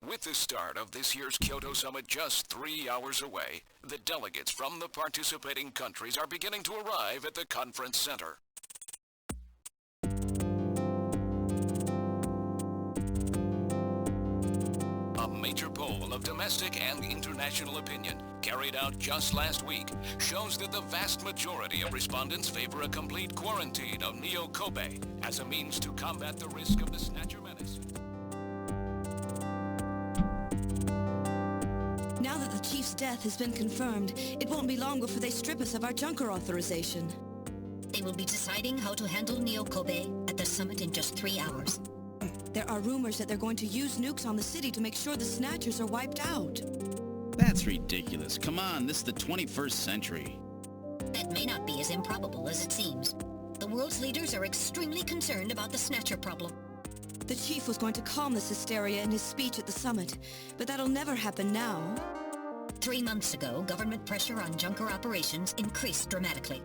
With the start of this year's Kyoto Summit just 3 hours away, the delegates from the participating countries are beginning to arrive at the conference center. A major poll of domestic and international opinion, carried out just last week, shows that the vast majority of respondents favor a complete quarantine of Neo Kobe as a means to combat the risk of the Snatcher menace. Now that the Chief's death has been confirmed, it won't be long before they strip us of our Junker authorization. They will be deciding how to handle Neo Kobe at the summit in just 3 hours. There are rumors that they're going to use nukes on the city to make sure the Snatchers are wiped out. That's ridiculous. Come on, this is the 21st century. That may not be as improbable as it seems. The world's leaders are extremely concerned about the Snatcher problem. The Chief was going to calm this hysteria in his speech at the summit, but that'll never happen now. 3 months ago, government pressure on Junker operations increased dramatically.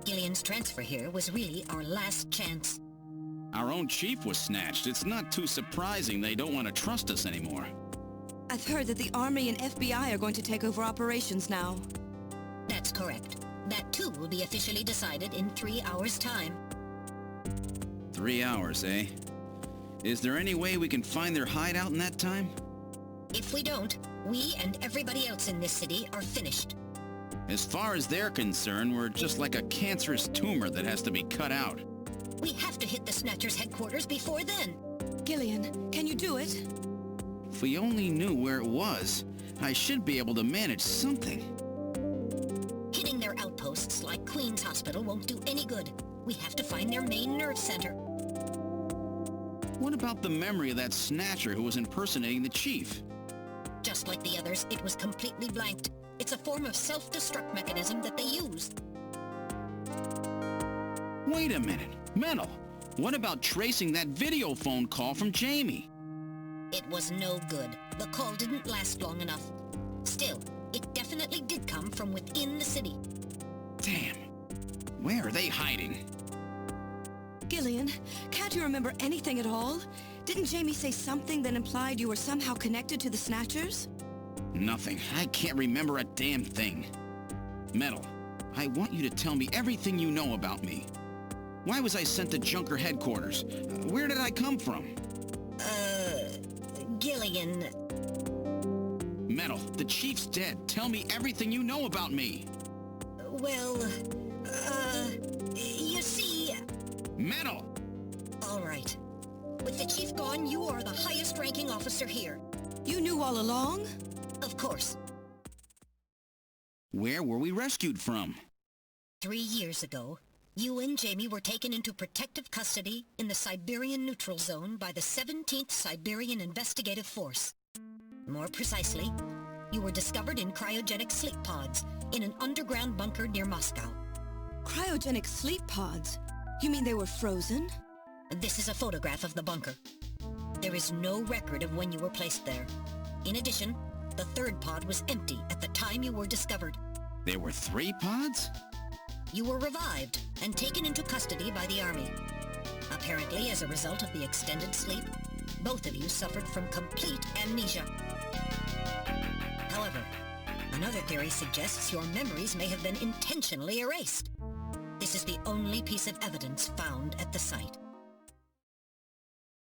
Gillian's transfer here was really our last chance. Our own chief was snatched. It's not too surprising they don't want to trust us anymore. I've heard that the Army and FBI are going to take over operations now. That's correct. That too will be officially decided in 3 hours' time. 3 hours, eh? Is there any way we can find their hideout in that time? If we don't, we and everybody else in this city are finished. As far as they're concerned, we're just like a cancerous tumor that has to be cut out. We have to hit the Snatchers' headquarters before then. Gillian, can you do it? If we only knew where it was, I should be able to manage something. Hitting their outposts like Queen's Hospital won't do any good. We have to find their main nerve center. What about the memory of that Snatcher who was impersonating the chief? Just like the others, it was completely blanked. It's a form of self-destruct mechanism that they use. Wait a minute. Metal, what about tracing that video phone call from Jaime? It was no good. The call didn't last long enough. Still, it definitely did come from within the city. Damn. Where are they hiding? Gillian, can't you remember anything at all? Didn't Jaime say something that implied you were somehow connected to the Snatchers? Nothing. I can't remember a damn thing. Metal, I want you to tell me everything you know about me. Why was I sent to Junker headquarters? Where did I come from? Gillian... Metal, the chief's dead. Tell me everything you know about me. Well, you see... Metal! All right. With the chief gone, you are the highest-ranking officer here. You knew all along? Of course. Where were we rescued from? 3 years ago, you and Jaime were taken into protective custody in the Siberian Neutral Zone by the 17th Siberian Investigative Force. More precisely, you were discovered in cryogenic sleep pods in an underground bunker near Moscow. Cryogenic sleep pods? You mean they were frozen? This is a photograph of the bunker. There is no record of when you were placed there. In addition, the third pod was empty at the time you were discovered. There were 3 pods? You were revived and taken into custody by the Army. Apparently, as a result of the extended sleep, both of you suffered from complete amnesia. However, another theory suggests your memories may have been intentionally erased. This is the only piece of evidence found at the site.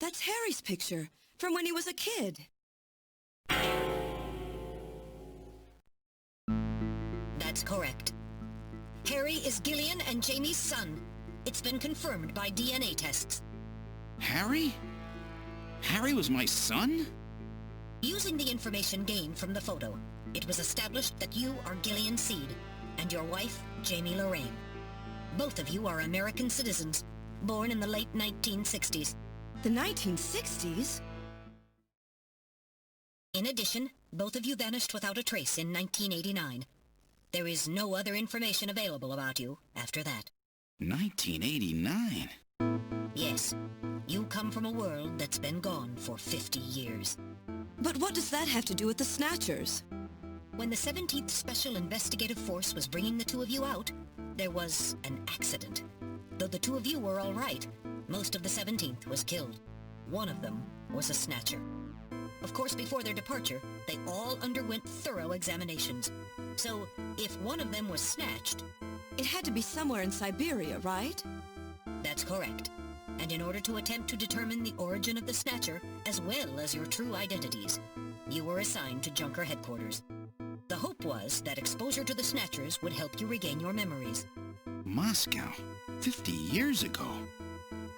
That's Harry's picture, from when he was a kid. That's correct. Harry is Gillian and Jaime's son. It's been confirmed by DNA tests. Harry? Harry was my son? Using the information gained from the photo, it was established that you are Gillian's seed, and your wife, Jaime Lorraine. Both of you are American citizens, born in the late 1960s. The 1960s? In addition, both of you vanished without a trace in 1989. There is no other information available about you after that. 1989? Yes. You come from a world that's been gone for 50 years. But what does that have to do with the Snatchers? When the 17th Special Investigative Force was bringing the two of you out, there was an accident. Though the two of you were all right, most of the 17th was killed. One of them was a Snatcher. Of course, before their departure, they all underwent thorough examinations. So, if one of them was snatched... It had to be somewhere in Siberia, right? That's correct. And in order to attempt to determine the origin of the Snatcher, as well as your true identities, you were assigned to Junker headquarters. The hope was that exposure to the Snatchers would help you regain your memories. Moscow? 50 years ago?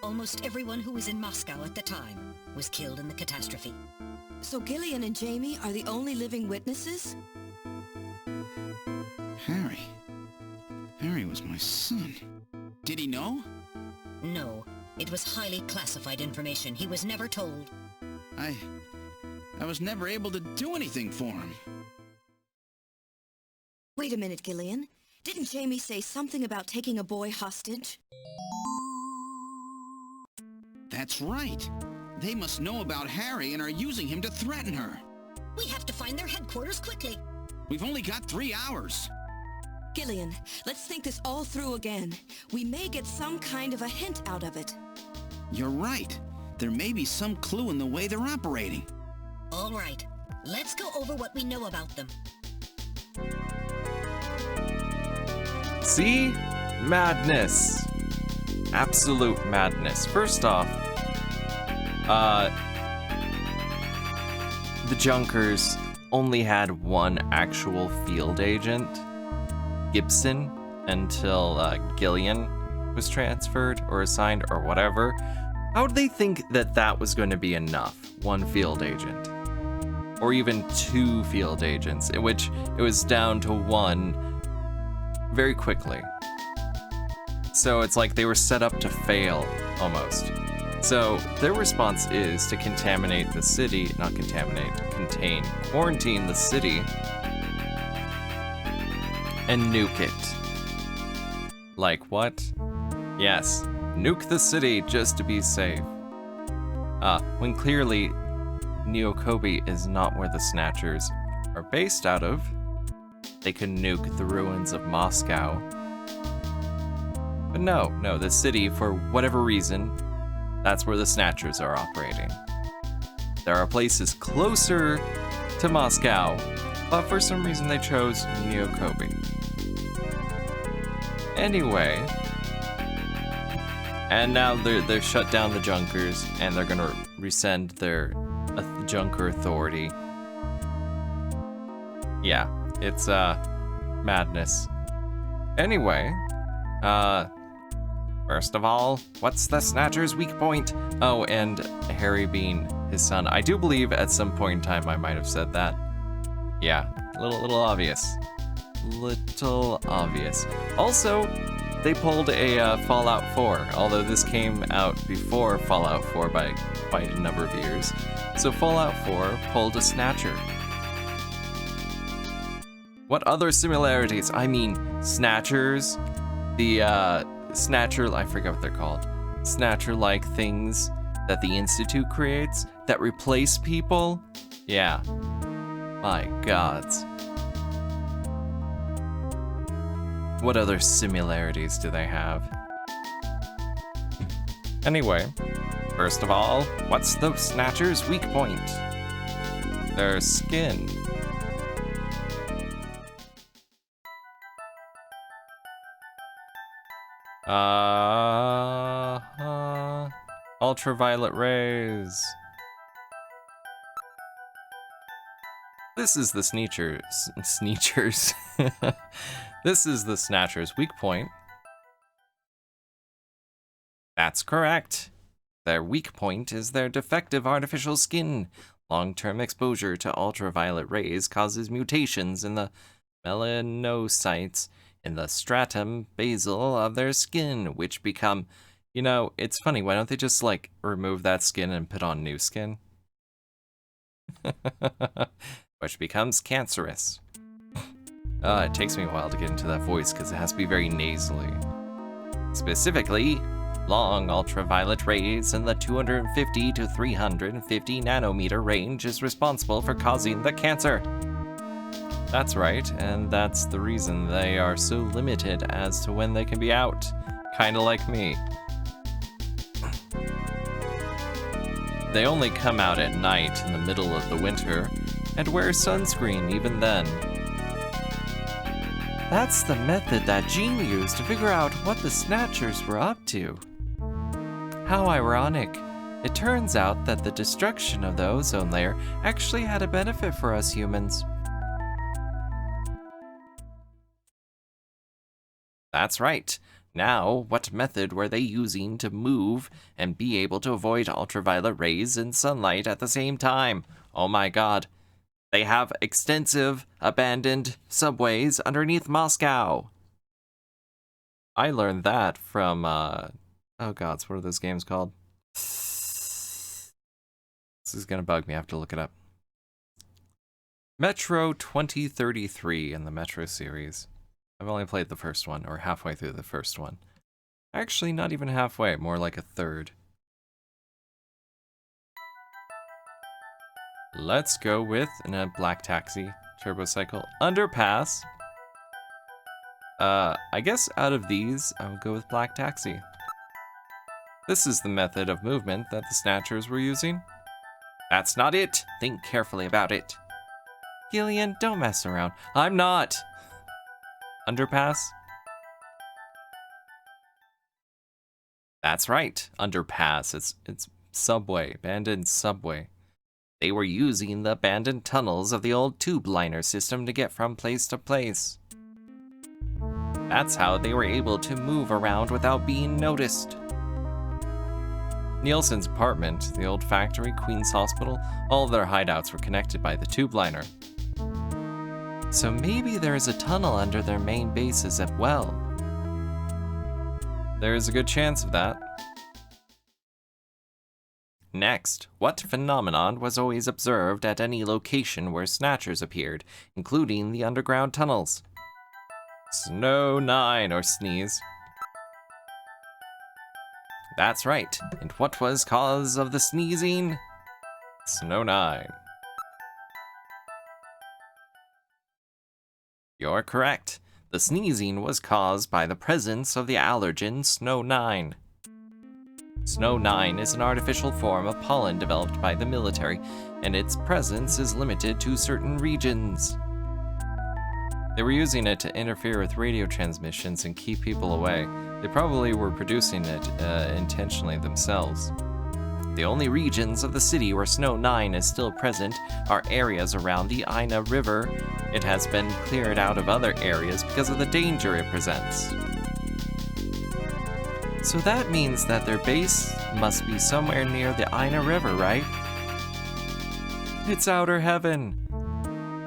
Almost everyone who was in Moscow at the time was killed in the catastrophe. So Gillian and Jaime are the only living witnesses? Harry was my son. Did he know? No. It was highly classified information. He was never told. I was never able to do anything for him. Wait a minute, Gillian. Didn't Jaime say something about taking a boy hostage? That's right. They must know about Harry and are using him to threaten her. We have to find their headquarters quickly. We've only got 3 hours. Gillian, let's think this all through again. We may get some kind of a hint out of it. You're right. There may be some clue in the way they're operating. All right. Let's go over what we know about them. See? Madness. Absolute madness. First off, the Junkers only had one actual field agent, Gibson, until Gillian was transferred or assigned or whatever. How did they think that that was going to be enough? One field agent. Or even 2 field agents, in which it was down to 1 very quickly. So it's like they were set up to fail, almost. So their response is to contaminate the city, not contaminate, contain, quarantine the city, and nuke it. Like what? Yes, nuke the city just to be safe. When clearly Neo-Kobe is not where the Snatchers are based out of. They could nuke the ruins of Moscow. But no, the city, for whatever reason, that's where the Snatchers are operating. There are places closer to Moscow, but for some reason they chose Neo-Kobe. Anyway, and now they're shut down the Junkers, and they're gonna rescind their Junker authority. Yeah, it's madness. Anyway, first of all, what's the Snatcher's weak point? Oh, and Harry being his son. I do believe at some point in time I might have said that. Yeah, little obvious. Little obvious. Also, they pulled a Fallout 4, although this came out before Fallout 4 by quite a number of years. So Fallout 4 pulled a Snatcher. What other similarities? I mean, Snatchers, the Snatcher, I forget what they're called. Snatcher-like things that the Institute creates that replace people? Yeah. My gods. What other similarities do they have? Anyway, first of all, what's the Snatcher's weak point? Their skin. Ultraviolet rays. This is the Snatchers. This is the Snatcher's weak point. That's correct. Their weak point is their defective artificial skin. Long-term exposure to ultraviolet rays causes mutations in the melanocytes in the stratum basal of their skin, which become, you know, it's funny, why don't they just, like, remove that skin and put on new skin? Which becomes cancerous. It takes me a while to get into that voice because it has to be very nasally. Specifically, long ultraviolet rays in the 250 to 350 nanometer range is responsible for causing the cancer. That's right, and that's the reason they are so limited as to when they can be out. Kinda like me. They only come out at night in the middle of the winter, and wear sunscreen even then. That's the method that Jaime used to figure out what the Snatchers were up to. How ironic. It turns out that the destruction of the ozone layer actually had a benefit for us humans. That's right. Now, what method were they using to move and be able to avoid ultraviolet rays and sunlight at the same time? Oh my god. They have extensive, abandoned subways underneath Moscow. I learned that from, oh god, what are those games called? This is gonna bug me, I have to look it up. Metro 2033 in the Metro series. I've only played the first one, or halfway through the first one. Actually, not even halfway, more like a third. Let's go with, in a black taxi, turbocycle, underpass. I guess out of these, I would go with black taxi. This is the method of movement that the Snatchers were using. That's not it. Think carefully about it. Gillian, don't mess around. I'm not. Underpass? That's right. Underpass. It's subway. Abandoned subway. They were using the abandoned tunnels of the old tube liner system to get from place to place. That's how they were able to move around without being noticed. Nielsen's apartment, the old factory, Queen's Hospital, all of their hideouts were connected by the tube liner. So maybe there is a tunnel under their main bases as well. There is a good chance of that. Next, what phenomenon was always observed at any location where Snatchers appeared, including the underground tunnels? Snow 9 or sneeze. That's right. And what was cause of the sneezing? Snow 9. You're correct. The sneezing was caused by the presence of the allergen Snow 9. Snow 9 is an artificial form of pollen developed by the military, and its presence is limited to certain regions. They were using it to interfere with radio transmissions and keep people away. They probably were producing it intentionally themselves. The only regions of the city where Snow 9 is still present are areas around the Ina River. It has been cleared out of other areas because of the danger it presents. So that means that their base must be somewhere near the Ina River, right? It's outer heaven.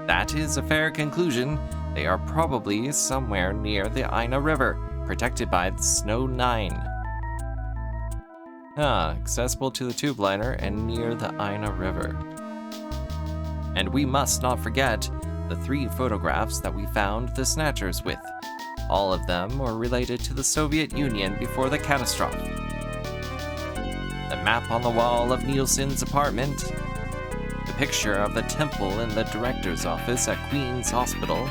That is a fair conclusion. They are probably somewhere near the Ina River, protected by the Snow 9. Accessible to the tube liner and near the Ina River. And we must not forget the 3 photographs that we found the Snatchers with. All of them were related to the Soviet Union before the catastrophe. The map on the wall of Nielsen's apartment, the picture of the temple in the director's office at Queen's Hospital,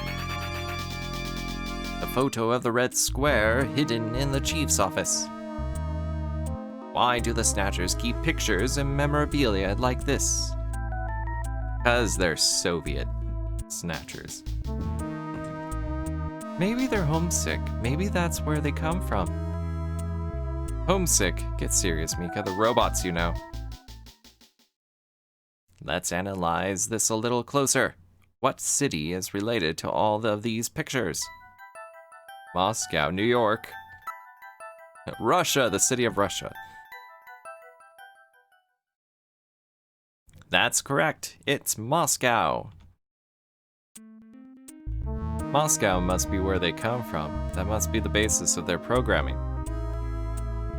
the photo of the red square hidden in the chief's office. Why do the Snatchers keep pictures and memorabilia like this? Because they're Soviet Snatchers. Maybe they're homesick. Maybe that's where they come from. Homesick. Get serious, Mika. The robots, you know. Let's analyze this a little closer. What city is related to all of these pictures? Moscow, New York. Russia, the city of Russia. That's correct. It's Moscow. Moscow must be where they come from. That must be the basis of their programming.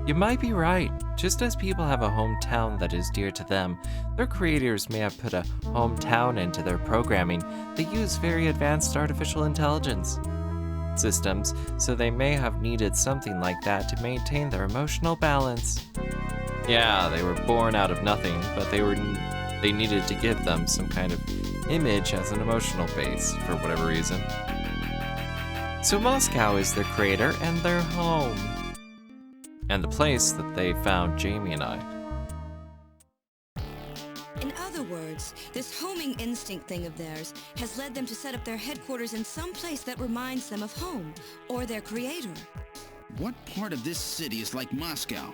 You might be right. Just as people have a hometown that is dear to them, their creators may have put a hometown into their programming. They use very advanced artificial intelligence systems, so they may have needed something like that to maintain their emotional balance. Yeah, they were born out of nothing, but they needed to give them some kind of image as an emotional base for whatever reason. So Moscow is their creator and their home. And the place that they found Jaime and I. other words, this homing instinct thing of theirs has led them to set up their headquarters in some place that reminds them of home, or their creator. What part of this city is like Moscow?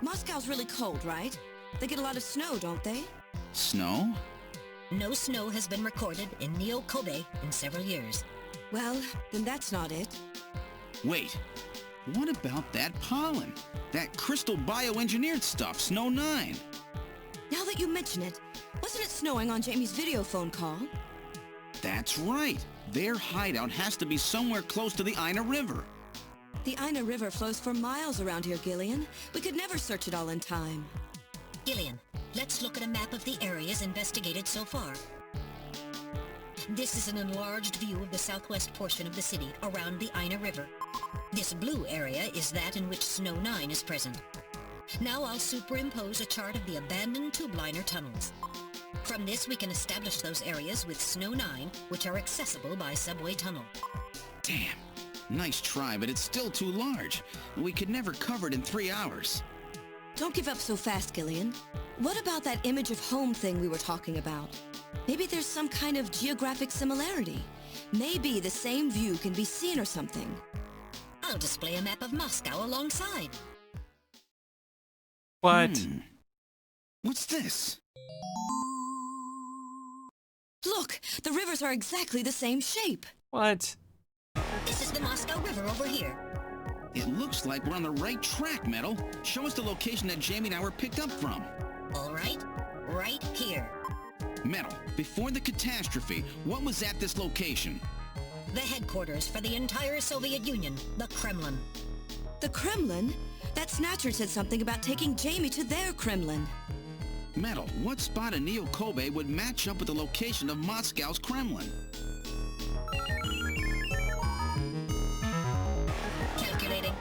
Moscow's really cold, right? They get a lot of snow, don't they? Snow? No snow has been recorded in Neo-Kobe in several years. Well, then that's not it. Wait, what about that pollen? That crystal bioengineered stuff, Snow 9? Now that you mention it, wasn't it snowing on Jamie's video phone call? That's right. Their hideout has to be somewhere close to the Ina River. The Ina River flows for miles around here, Gillian. We could never search it all in time. Gillian, let's look at a map of the areas investigated so far. This is an enlarged view of the southwest portion of the city around the Ina River. This blue area is that in which Snow 9 is present. Now I'll superimpose a chart of the abandoned tube liner tunnels. From this we can establish those areas with Snow 9, which are accessible by subway tunnel. Damn. Nice try, but it's still too large. We could never cover it in 3 hours. Don't give up so fast, Gillian. What about that image of home thing we were talking about? Maybe there's some kind of geographic similarity. Maybe the same view can be seen or something. I'll display a map of Moscow alongside. What? What's this? Look! The rivers are exactly the same shape! What? This is the Moscow River over here. It looks like we're on the right track, Metal. Show us the location that Jamie and I were picked up from. All right, right here. Metal, before the catastrophe, what was at this location? The headquarters for the entire Soviet Union, the Kremlin. The Kremlin? That Snatcher said something about taking Jamie to their Kremlin. Metal, what spot in Neo-Kobe would match up with the location of Moscow's Kremlin? Calculating.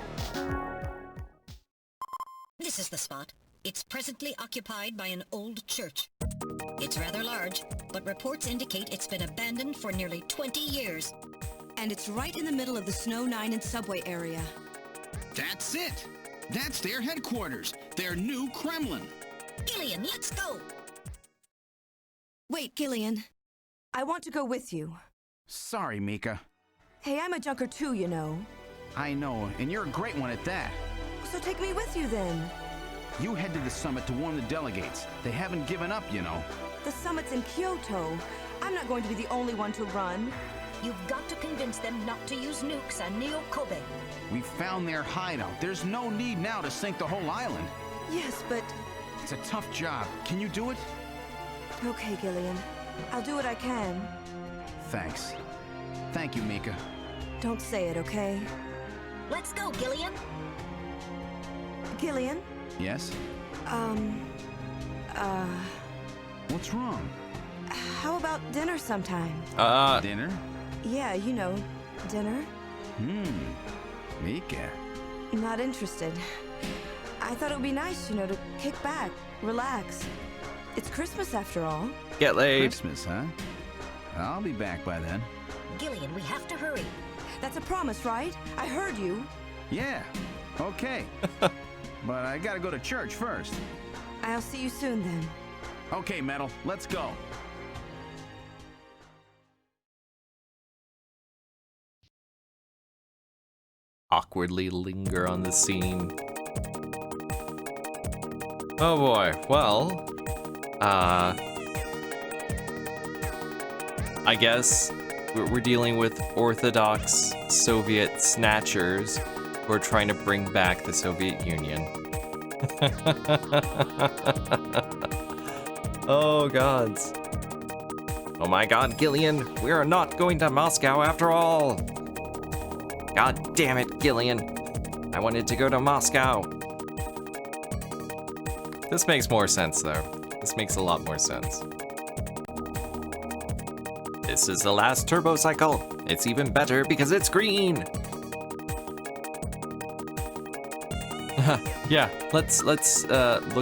This is the spot. It's presently occupied by an old church. It's rather large, but reports indicate it's been abandoned for nearly 20 years. And it's right in the middle of the Snow 9 and subway area. That's it! That's their headquarters, their new Kremlin. Gillian, let's go! Wait, Gillian. I want to go with you. Sorry, Mika. Hey, I'm a junker too, you know. I know, and you're a great one at that. So take me with you then. You head to the summit to warn the delegates. They haven't given up, you know. The summit's in Kyoto. I'm not going to be the only one to run. You've got to convince them not to use nukes on Neo-Kobe. We found their hideout. There's no need now to sink the whole island. Yes, but... It's a tough job. Can you do it? Okay, Gillian. I'll do what I can. Thanks. Thank you, Mika. Don't say it, okay? Let's go, Gillian! Gillian? Yes? What's wrong? How about dinner sometime? Dinner? Yeah, you know, dinner. Mika. Not interested. I thought it would be nice, you know, to kick back, relax. It's Christmas after all. Get laid. Christmas, huh? I'll be back by then. Gillian, we have to hurry. That's a promise, right? I heard you. Yeah, okay. But I gotta go to church first. I'll see you soon then. Okay, Metal, let's go. Awkwardly linger on the scene. Oh boy, well, I guess we're dealing with Orthodox Soviet Snatchers who are trying to bring back the Soviet Union. Oh gods. Oh my god, Gillian, we are not going to Moscow after all. God damn it, Gillian. I wanted to go to Moscow. This makes more sense, though. This makes a lot more sense. This is the last turbo cycle. It's even better because it's green. Yeah, let's look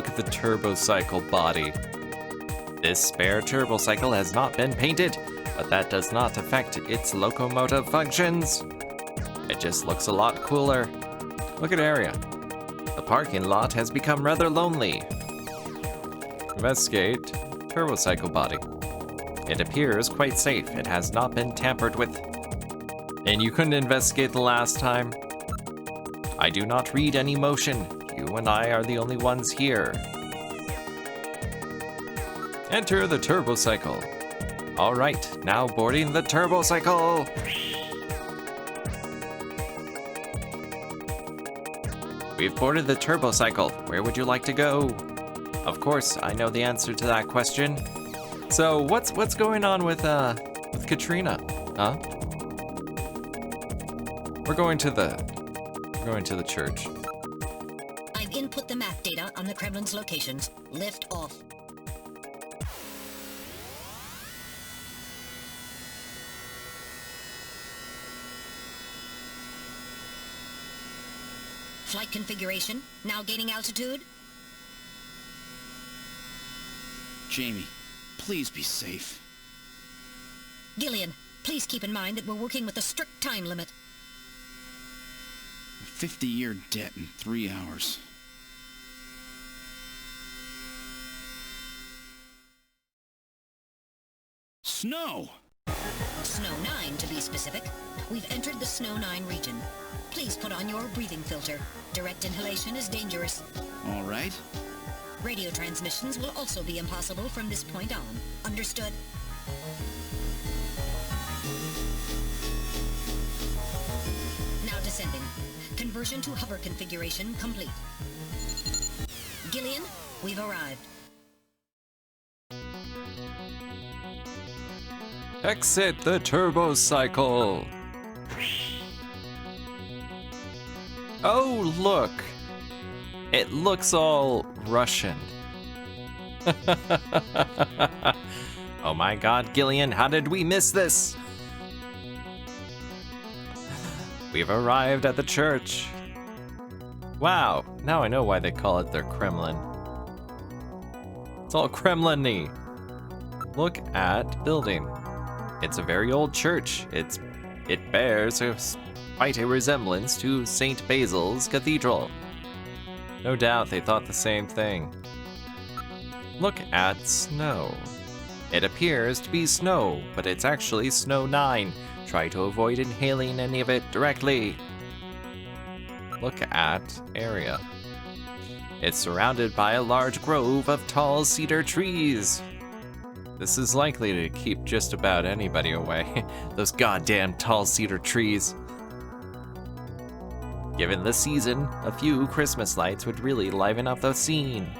at the turbo cycle body. This spare turbo cycle has not been painted, but that does not affect its locomotive functions. It just looks a lot cooler. Look at area. The parking lot has become rather lonely. Investigate turbocycle body. It appears quite safe. It has not been tampered with. And you couldn't investigate the last time? I do not read any motion. You and I are the only ones here. Enter the turbocycle. All right, now boarding the turbocycle. We've boarded the turbocycle. Where would you like to go? Of course, I know the answer to that question. So what's going on with Katrina? Huh? We're going to the church. I've input the map data on the Kremlin's locations. Lift off. Flight configuration, now gaining altitude. Jaime, please be safe. Gillian, please keep in mind that we're working with a strict time limit. A 50-year debt in 3 hours. Snow! Snow 9, to be specific. We've entered the Snow 9 region. Please put on your breathing filter. Direct inhalation is dangerous. All right. Radio transmissions will also be impossible from this point on. Understood? Now descending. Conversion to hover configuration complete. Gillian, we've arrived. Exit the turbocycle. Oh, look. It looks all Russian. Oh my god, Gillian, how did we miss this? We've arrived at the church. Wow, now I know why they call it their Kremlin. It's all Kremlin-y. Look at building. It's a very old church. It bears quite a resemblance to St. Basil's Cathedral. No doubt they thought the same thing. Look at snow. It appears to be snow, but it's actually Snow 9. Try to avoid inhaling any of it directly. Look at area. It's surrounded by a large grove of tall cedar trees. This is likely to keep just about anybody away. Those goddamn tall cedar trees. Given the season, a few Christmas lights would really liven up the scene.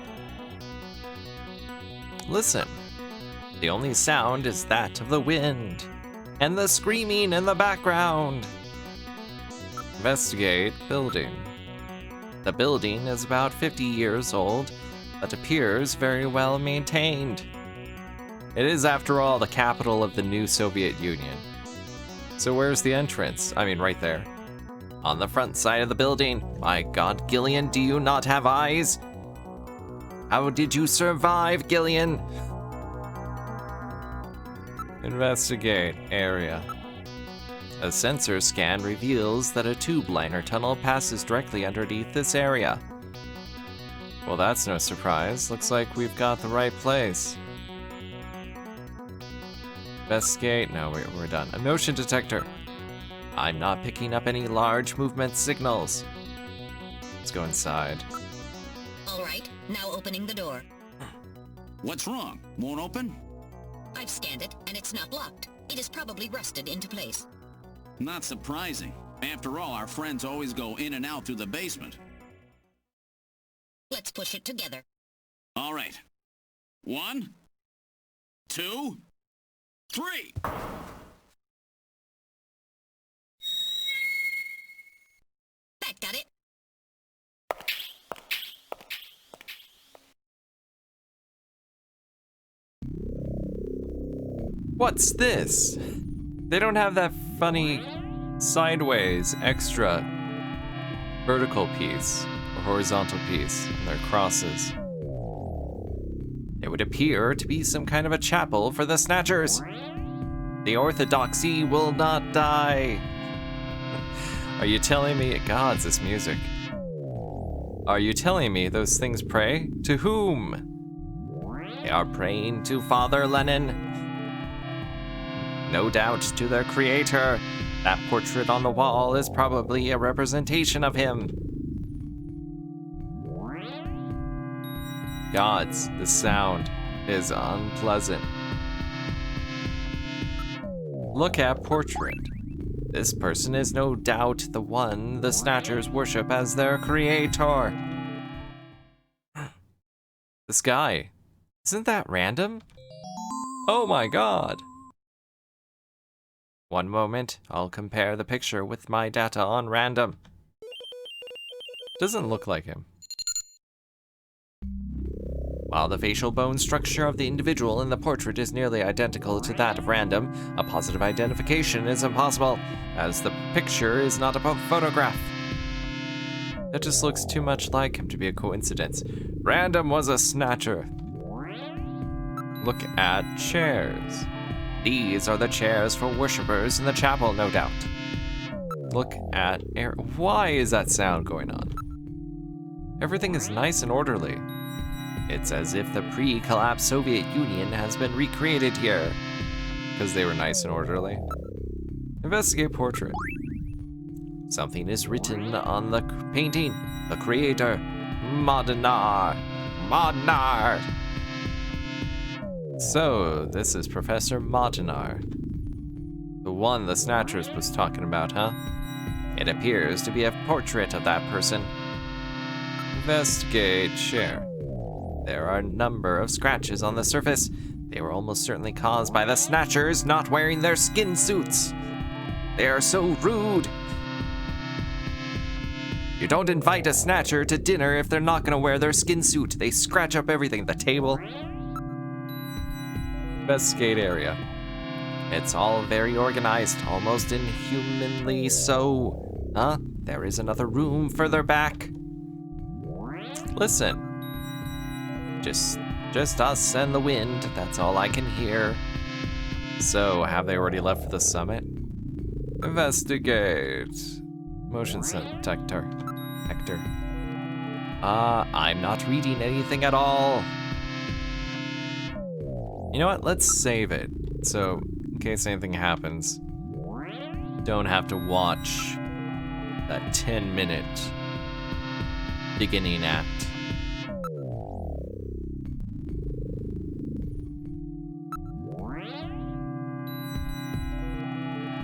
Listen. The only sound is that of the wind, and the screaming in the background. Investigate building. The building is about 50 years old, but appears very well maintained. It is, after all, the capital of the new Soviet Union. So where's the entrance? I mean, right there. On the front side of the building. My god, Gillian, do you not have eyes? How did you survive, Gillian? Investigate area. A sensor scan reveals that a tube liner tunnel passes directly underneath this area. Well, that's no surprise. Looks like we've got the right place. Investigate. No, we're done. A motion detector. I'm not picking up any large movement signals. Let's go inside. All right, now opening the door. What's wrong? Won't open? I've scanned it, and it's not locked. It is probably rusted into place. Not surprising. After all, our friends always go in and out through the basement. Let's push it together. All right. 1, 2, 3. That got it. What's this? They don't have that funny sideways extra vertical piece or horizontal piece in their crosses. It would appear to be some kind of a chapel for the Snatchers. The orthodoxy will not die. Are you telling me, God's this music. Are you telling me those things pray? To whom? They are praying to Father Lenin. No doubt to their creator. That portrait on the wall is probably a representation of him. Gods, the sound is unpleasant. Look at portrait. This person is no doubt the one the Snatchers worship as their creator. This guy, isn't that random? Oh my god. One moment, I'll compare the picture with my data on random. Doesn't look like him. While the facial bone structure of the individual in the portrait is nearly identical to that of random, a positive identification is impossible, as the picture is not a photograph. It just looks too much like him to be a coincidence. Random was a snatcher. Look at chairs. These are the chairs for worshippers in the chapel, no doubt. Look at air. Why is that sound going on? Everything is nice and orderly. It's as if the pre-collapse Soviet Union has been recreated here. Because they were nice and orderly. Investigate portrait. Something is written on the painting. The creator, Modnar. Modnar! So, this is Professor Modnar. The one the Snatchers was talking about, huh? It appears to be a portrait of that person. Investigate chair. There are a number of scratches on the surface. They were almost certainly caused by the Snatchers not wearing their skin suits. They are so rude. You don't invite a Snatcher to dinner if they're not gonna wear their skin suit. They scratch up everything, the table. Investigate area. It's all very organized, almost inhumanly so. Huh? There is another room further back. Listen. Just us and the wind, that's all I can hear. So, have they already left for the summit? Investigate. Motion detector. I'm not reading anything at all. You know what, let's save it. So, in case anything happens, don't have to watch that 10-minute beginning act.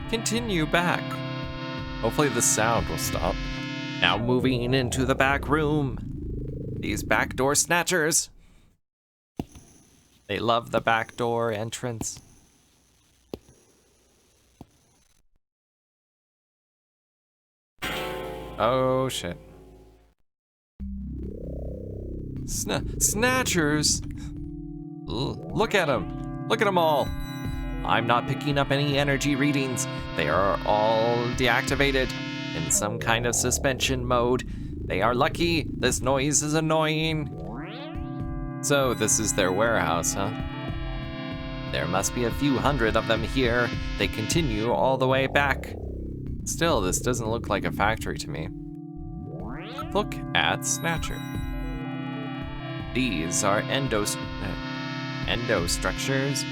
Continue back. Hopefully the sound will stop. Now moving into the back room. These backdoor snatchers. They love the backdoor entrance. Oh shit. Snatchers! Look at them. Look at them all. I'm not picking up any energy readings. They are all deactivated in some kind of suspension mode. They are lucky. This noise is annoying. So this is their warehouse, huh? There must be a few hundred of them here. They continue all the way back. Still, this doesn't look like a factory to me. Look at Snatcher. These are endostructures,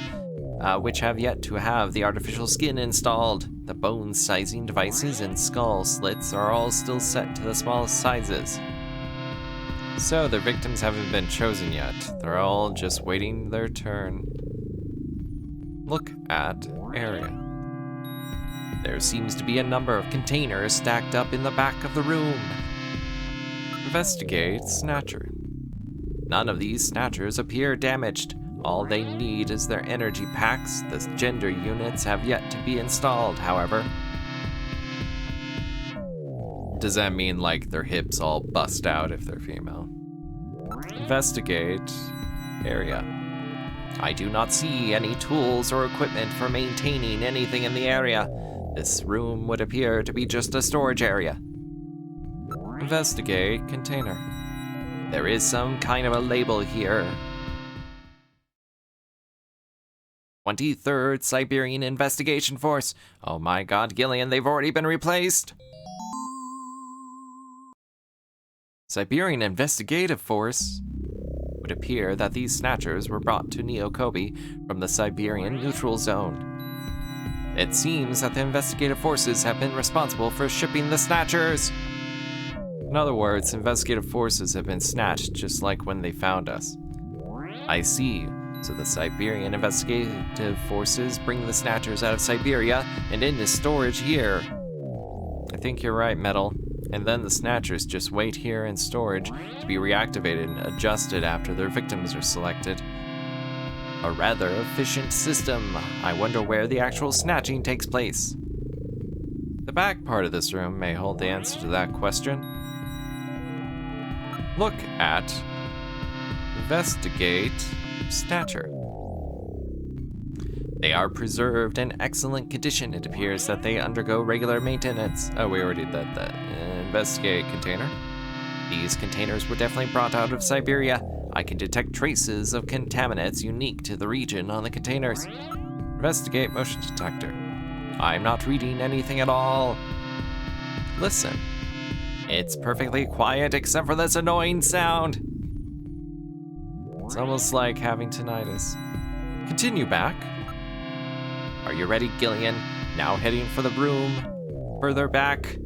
which have yet to have the artificial skin installed. The bone sizing devices and skull slits are all still set to the smallest sizes. So the victims haven't been chosen yet. They're all just waiting their turn. Look at area. There seems to be a number of containers stacked up in the back of the room. Investigate Snatcher. None of these Snatchers appear damaged. All they need is their energy packs. The gender units have yet to be installed, however. Does that mean like their hips all bust out if they're female? Investigate area. I do not see any tools or equipment for maintaining anything in the area. This room would appear to be just a storage area. Investigate container. There is some kind of a label here. 23rd Siberian Investigation Force. Oh my god, Gillian, they've already been replaced. Siberian Investigative Force? would appear that these Snatchers were brought to Neo Kobe from the Siberian Neutral Zone. It seems that the investigative forces have been responsible for shipping the Snatchers. In other words, investigative forces have been snatched just like when they found us. I see. So the Siberian investigative forces bring the Snatchers out of Siberia and into storage here. I think you're right, Metal. And then the Snatchers just wait here in storage to be reactivated and adjusted after their victims are selected. A rather efficient system. I wonder where the actual snatching takes place. The back part of this room may hold the answer to that question. Look at Investigate Snatcher. They are preserved in excellent condition. It appears that they undergo regular maintenance. Oh, we already did that. Investigate container. These containers were definitely brought out of Siberia. I can detect traces of contaminants unique to the region on the containers. Investigate motion detector. I'm not reading anything at all. Listen. It's perfectly quiet except for this annoying sound. It's almost like having tinnitus. Continue back. Are you ready, Gillian? Now heading for the room. Further back.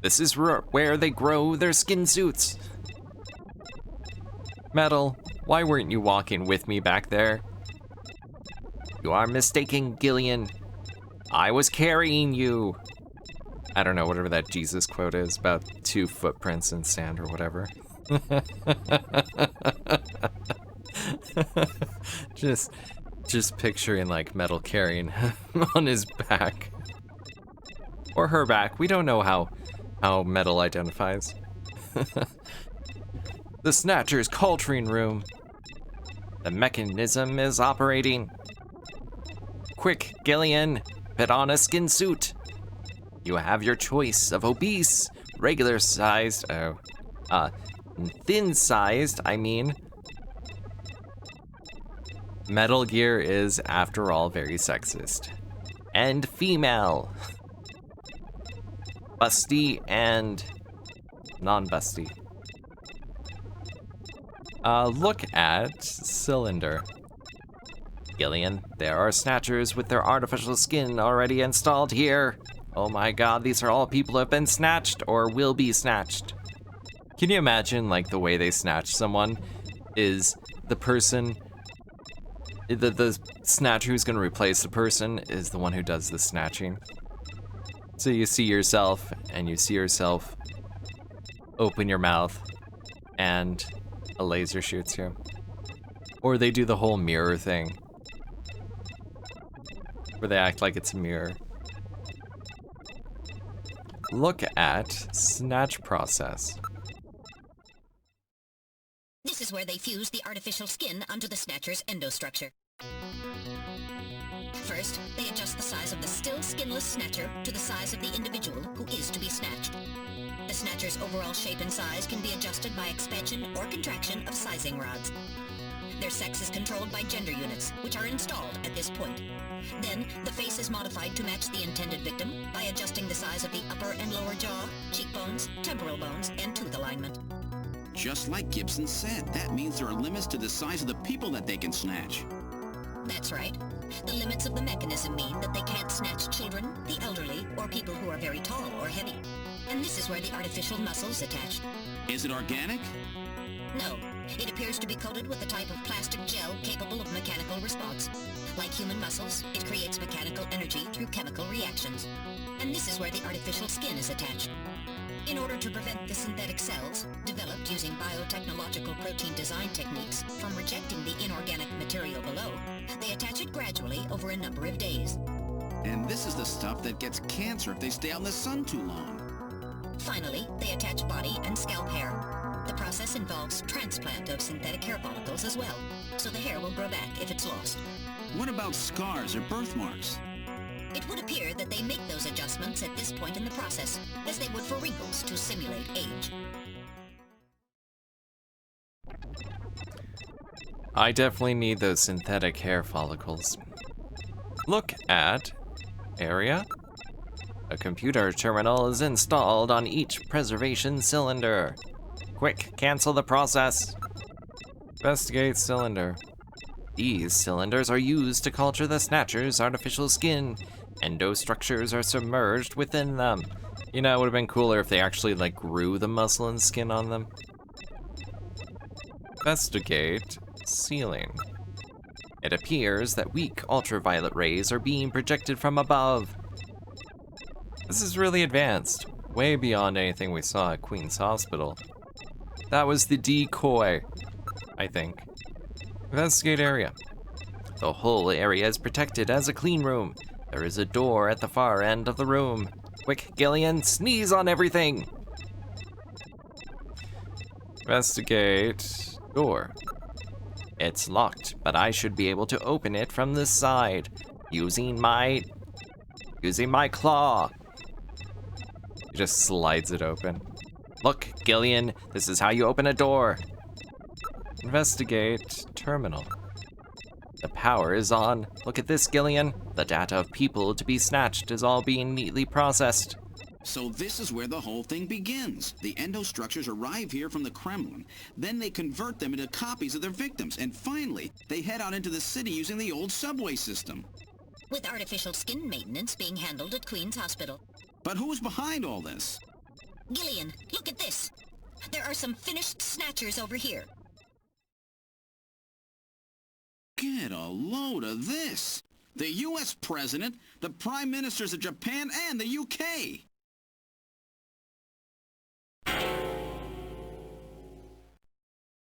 This is where they grow their skin suits. Metal, why weren't you walking with me back there? You are mistaken, Gillian. I was carrying you. I don't know, whatever that Jesus quote is about 2 footprints in sand or whatever. just picturing like Metal carrying him on his back. Or her back. We don't know how Metal identifies. The Snatcher's culturing room. The mechanism is operating. Quick, Gillian, put on a skin suit. You have your choice of obese, regular-sized, thin-sized, I mean. Metal Gear is, after all, very sexist. And female. Busty and non-busty. Look at cylinder. Gillian, there are Snatchers with their artificial skin already installed here. Oh my god, these are all people who have been snatched or will be snatched. Can you imagine, like, the way they snatch someone is the person, the Snatcher who's gonna replace the person is the one who does the snatching. So you see yourself, and you see yourself open your mouth, and a laser shoots you. Or they do the whole mirror thing, where they act like it's a mirror. Look at snatch process. This is where they fuse the artificial skin onto the Snatcher's endostructure. First, they adjust the size of the still skinless Snatcher to the size of the individual who is to be snatched. The Snatcher's overall shape and size can be adjusted by expansion or contraction of sizing rods. Their sex is controlled by gender units, which are installed at this point. Then, the face is modified to match the intended victim by adjusting the size of the upper and lower jaw, cheekbones, temporal bones, and tooth alignment. Just like Gibson said, that means there are limits to the size of the people that they can snatch. That's right. The limits of the mechanism mean that they can't snatch children, the elderly, or people who are very tall or heavy. And this is where the artificial muscle's attached. Is it organic? No. It appears to be coated with a type of plastic gel capable of mechanical response. Like human muscles, it creates mechanical energy through chemical reactions. And this is where the artificial skin is attached. In order to prevent the synthetic cells, developed using biotechnological protein design techniques, from rejecting the inorganic material below, they attach it gradually over a number of days. And this is the stuff that gets cancer if they stay out in the sun too long. Finally, they attach body and scalp hair. The process involves transplant of synthetic hair follicles as well, so the hair will grow back if it's lost. What about scars or birthmarks? It would appear that they make those adjustments at this point in the process, as they would for wrinkles to simulate age. I definitely need those synthetic hair follicles. Look at area. A computer terminal is installed on each preservation cylinder. Quick, cancel the process. Investigate cylinder. These cylinders are used to culture the Snatcher's artificial skin. Endostructures are submerged within them. You know, it would have been cooler if they actually, like, grew the muscle and skin on them. Investigate ceiling. It appears that weak ultraviolet rays are being projected from above. This is really advanced, way beyond anything we saw at Queen's Hospital. That was the decoy, I think. Investigate area. The whole area is protected as a clean room. There is a door at the far end of the room. Quick, Gillian, sneeze on everything! Investigate door. It's locked, but I should be able to open it from this side using my claw. He just slides it open. Look, Gillian, this is how you open a door. Investigate terminal. The power is on. Look at this, Gillian. The data of people to be snatched is all being neatly processed. So this is where the whole thing begins. The endostructures arrive here from the Kremlin. Then they convert them into copies of their victims. And finally, they head out into the city using the old subway system. With artificial skin maintenance being handled at Queen's Hospital. But who's behind all this? Gillian, look at this. There are some finished Snatchers over here. Get a load of this. The U.S. President, the Prime Ministers of Japan, and the U.K.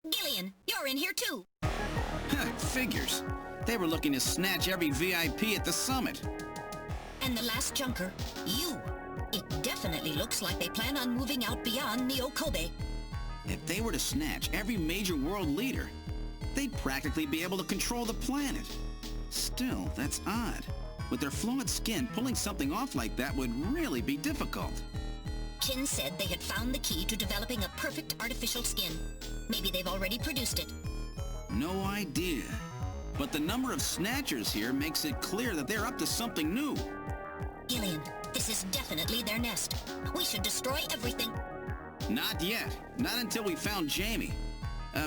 Gillian, you're in here too. Figures. They were looking to snatch every VIP at the summit. And the last junker, you. It definitely looks like they plan on moving out beyond Neo-Kobe. If they were to snatch every major world leader, they'd practically be able to control the planet. Still, that's odd. With their flawed skin, pulling something off like that would really be difficult. Chin said they had found the key to developing a perfect artificial skin. Maybe they've already produced it. No idea. But the number of Snatchers here makes it clear that they're up to something new. Gillian, this is definitely their nest. We should destroy everything. Not yet. Not until we found Jaime.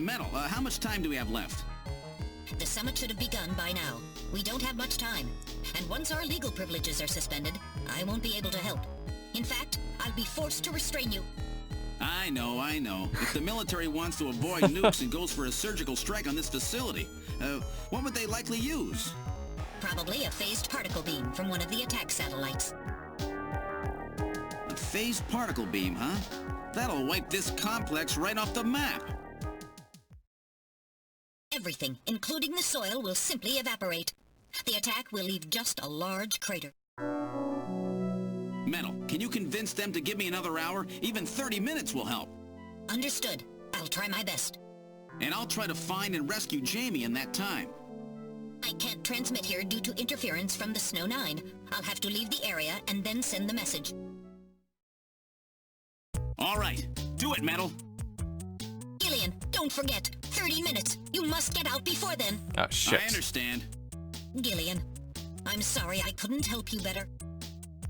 Metal, how much time do we have left? The summit should have begun by now. We don't have much time. And once our legal privileges are suspended, I won't be able to help. In fact, I'll be forced to restrain you. I know. If the military wants to avoid nukes and goes for a surgical strike on this facility, what would they likely use? Probably a phased particle beam from one of the attack satellites. A phased particle beam, huh? That'll wipe this complex right off the map. Everything, including the soil, will simply evaporate. The attack will leave just a large crater. Metal, can you convince them to give me another hour? Even 30 minutes will help. Understood. I'll try my best. And I'll try to find and rescue Jaime in that time. I can't transmit here due to interference from the Snow 9. I'll have to leave the area and then send the message. All right. Do it, Metal. Gillian, don't forget. 30 minutes. You must get out before then. Oh, shit. I understand. Gillian, I'm sorry I couldn't help you better.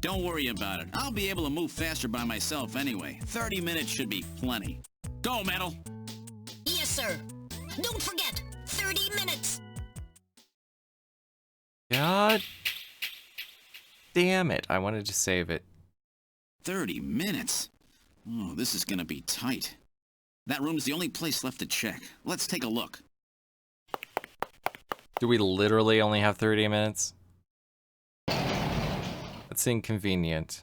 Don't worry about it. I'll be able to move faster by myself anyway. 30 minutes should be plenty. Go, Metal! Yes, sir. Don't forget, 30 minutes! God damn it. I wanted to save it. 30 minutes? Oh, this is gonna be tight. That room's the only place left to check. Let's take a look. Do we literally only have 30 minutes? That's inconvenient.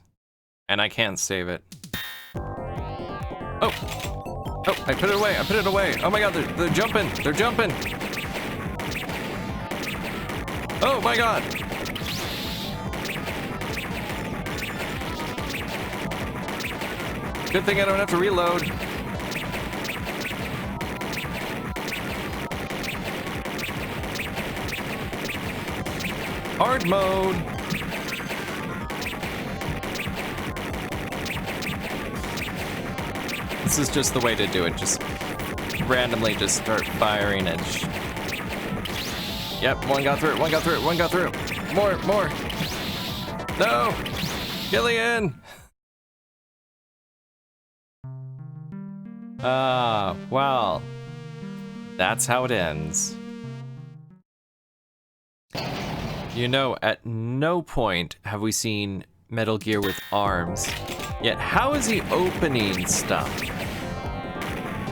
And I can't save it. Oh! Oh, I put it away, Oh my god, they're jumping! They're jumping! Oh my god! Good thing I don't have to reload. Hard mode! This is just the way to do it. Just randomly just start firing and Yep, one got through, one got through, one got through. More, more. No! Gillian! Well. That's how it ends. You know, at no point have we seen Metal Gear with arms. Yet, how is he opening stuff?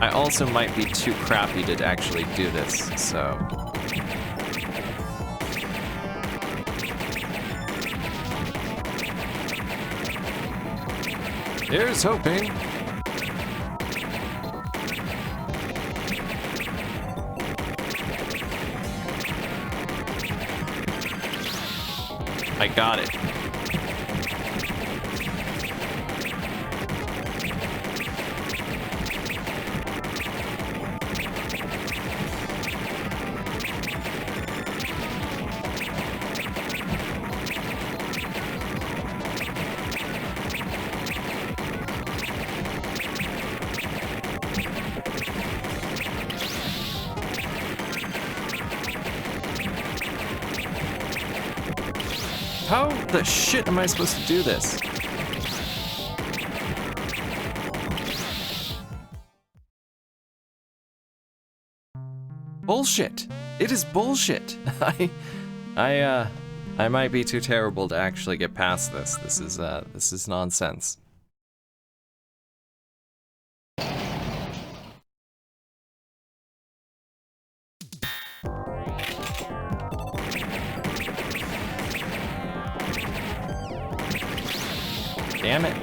I also might be too crappy to actually do this, so... Here's hoping. I got it. How the shit am I supposed to do this? Bullshit. It is bullshit. I might be too terrible to actually get past this. This is nonsense. Damn it.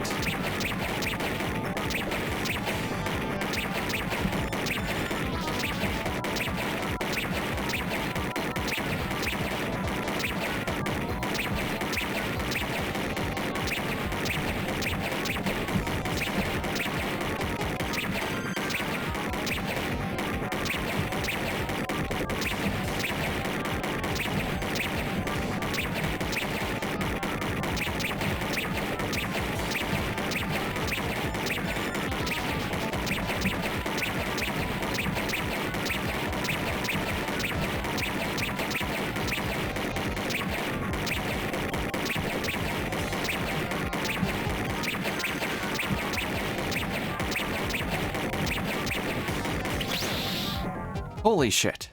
Holy shit.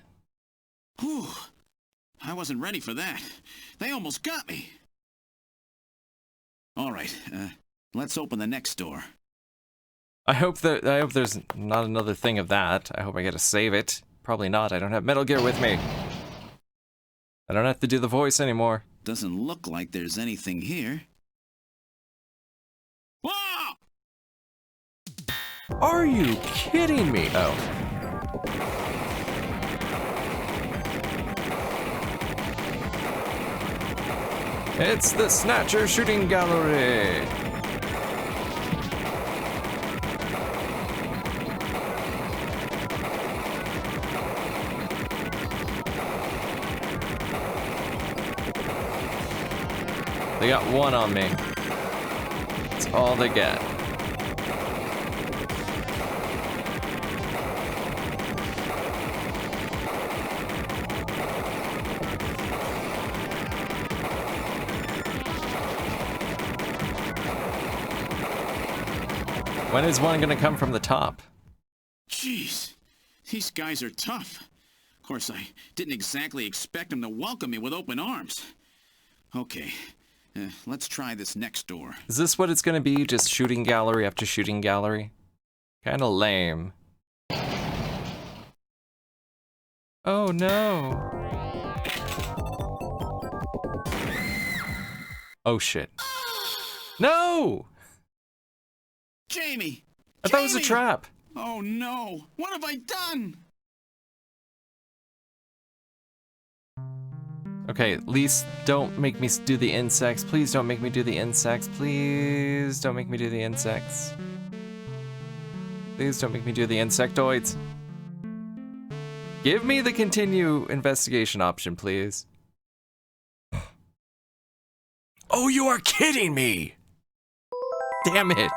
Whew. I wasn't ready for that. They almost got me. All right, let's open the next door. I hope there's not another thing of that. I hope I get to save it. Probably not. I don't have Metal Gear with me. I don't have to do the voice anymore. Doesn't look like there's anything here. Whoa! Are you kidding me? Oh. It's the Snatcher shooting gallery. They got one on me. That's all they get. When is one gonna come from the top? Jeez, these guys are tough. Of course, I didn't exactly expect them to welcome me with open arms. Okay, let's try this next door. Is this what it's gonna be? Just shooting gallery after shooting gallery? Kinda lame. Oh no. Oh shit. No! Jaime! I thought it was a trap. Oh no! What have I done? Okay, at least don't make me do the insects. Please don't make me do the insects. Please don't make me do the insects. Please don't make me do the insectoids. Give me the continue investigation option, please. Oh, you are kidding me! Damn it!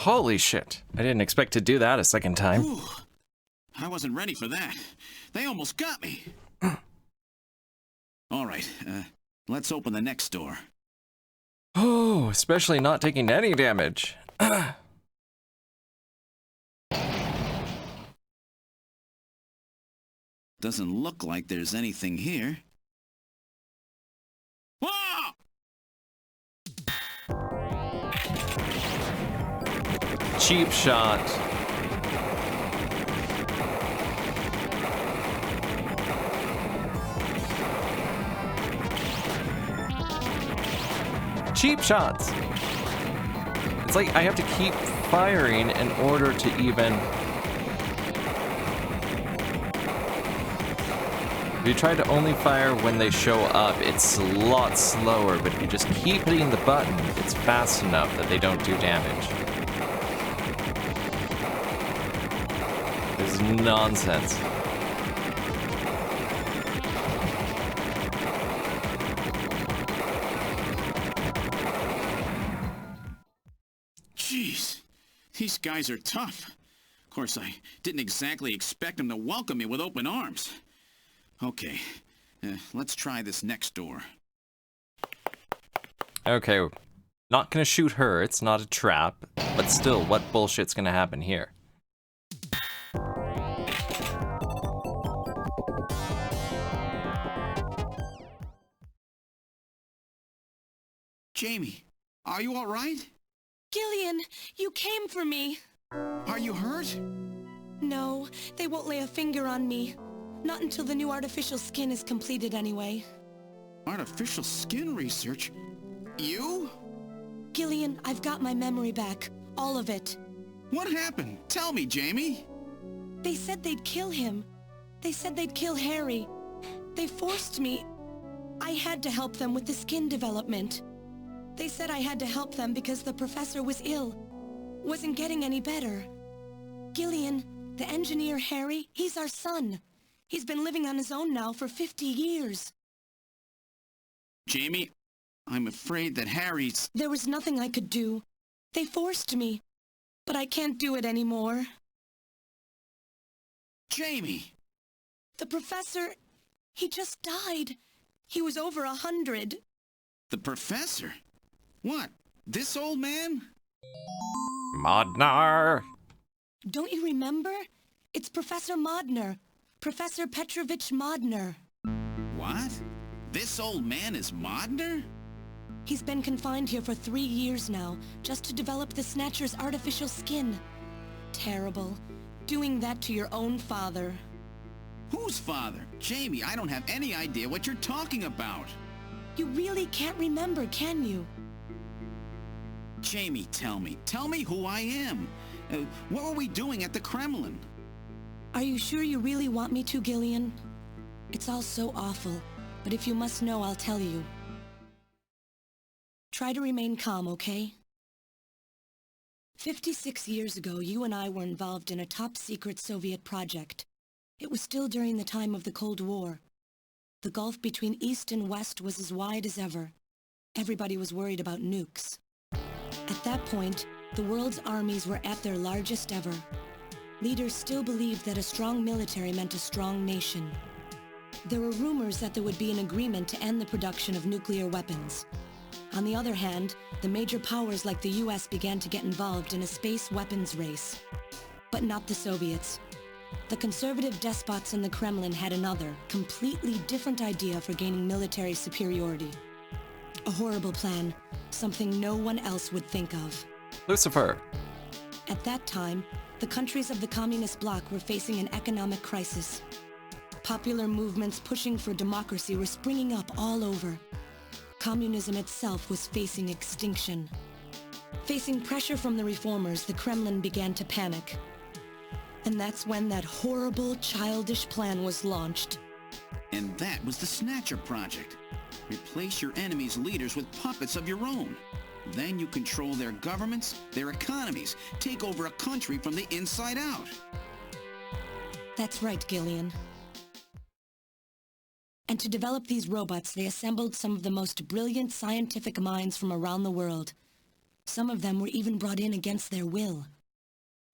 Holy shit. I didn't expect to do that a second time. Ooh, I wasn't ready for that. They almost got me. All right, let's open the next door. Oh, especially not taking any damage. Doesn't look like there's anything here. Whoa! Cheap shot. Cheap shots. It's like I have to keep firing in order to even... If you try to only fire when they show up, it's a lot slower, but if you just keep hitting the button, it's fast enough that they don't do damage. This is nonsense. Jeez, these guys are tough. Of course, I didn't exactly expect them to welcome me with open arms. Okay, let's try this next door. Okay, not gonna shoot her, it's not a trap, but still, what bullshit's gonna happen here? Jaime, are you all right? Gillian, you came for me. Are you hurt? No, they won't lay a finger on me. Not until the new artificial skin is completed anyway. Artificial skin research? You? Gillian, I've got my memory back. All of it. What happened? Tell me, Jaime. They said they'd kill him. They said they'd kill Harry. They forced me. I had to help them with the skin development. They said I had to help them because the professor was ill. Wasn't getting any better. Gillian, the engineer Harry, he's our son. He's been living on his own now for 50 years. Jaime, I'm afraid that Harry's... There was nothing I could do. They forced me. But I can't do it anymore. Jaime! The professor, he just died. He was over 100. The professor? What? This old man? Modnar! Don't you remember? It's Professor Modnar. Professor Petrovich Modnar. What? This old man is Modnar? He's been confined here for 3 years now, just to develop the Snatcher's artificial skin. Terrible. Doing that to your own father. Whose father? Jaime, I don't have any idea what you're talking about. You really can't remember, can you? Jaime, tell me who I am. What were we doing at the Kremlin? Are you sure you really want me to, Gillian? It's all so awful, but if you must know, I'll tell you. Try to remain calm, okay? 56 years ago, you and I were involved in a top-secret Soviet project. It was still during the time of the Cold War. The gulf between East and West was as wide as ever. Everybody was worried about nukes. At that point, the world's armies were at their largest ever. Leaders still believed that a strong military meant a strong nation. There were rumors that there would be an agreement to end the production of nuclear weapons. On the other hand, the major powers like the US began to get involved in a space weapons race. But not the Soviets. The conservative despots in the Kremlin had another, completely different idea for gaining military superiority. A horrible plan, something no one else would think of. Lucifer. At that time, the countries of the communist bloc were facing an economic crisis. Popular movements pushing for democracy were springing up all over. Communism itself was facing extinction. Facing pressure from the reformers, the Kremlin began to panic. And that's when that horrible, childish plan was launched. And that was the Snatcher Project. Replace your enemy's leaders with puppets of your own. Then you control their governments, their economies, take over a country from the inside out. That's right, Gillian. And to develop these robots, they assembled some of the most brilliant scientific minds from around the world. Some of them were even brought in against their will.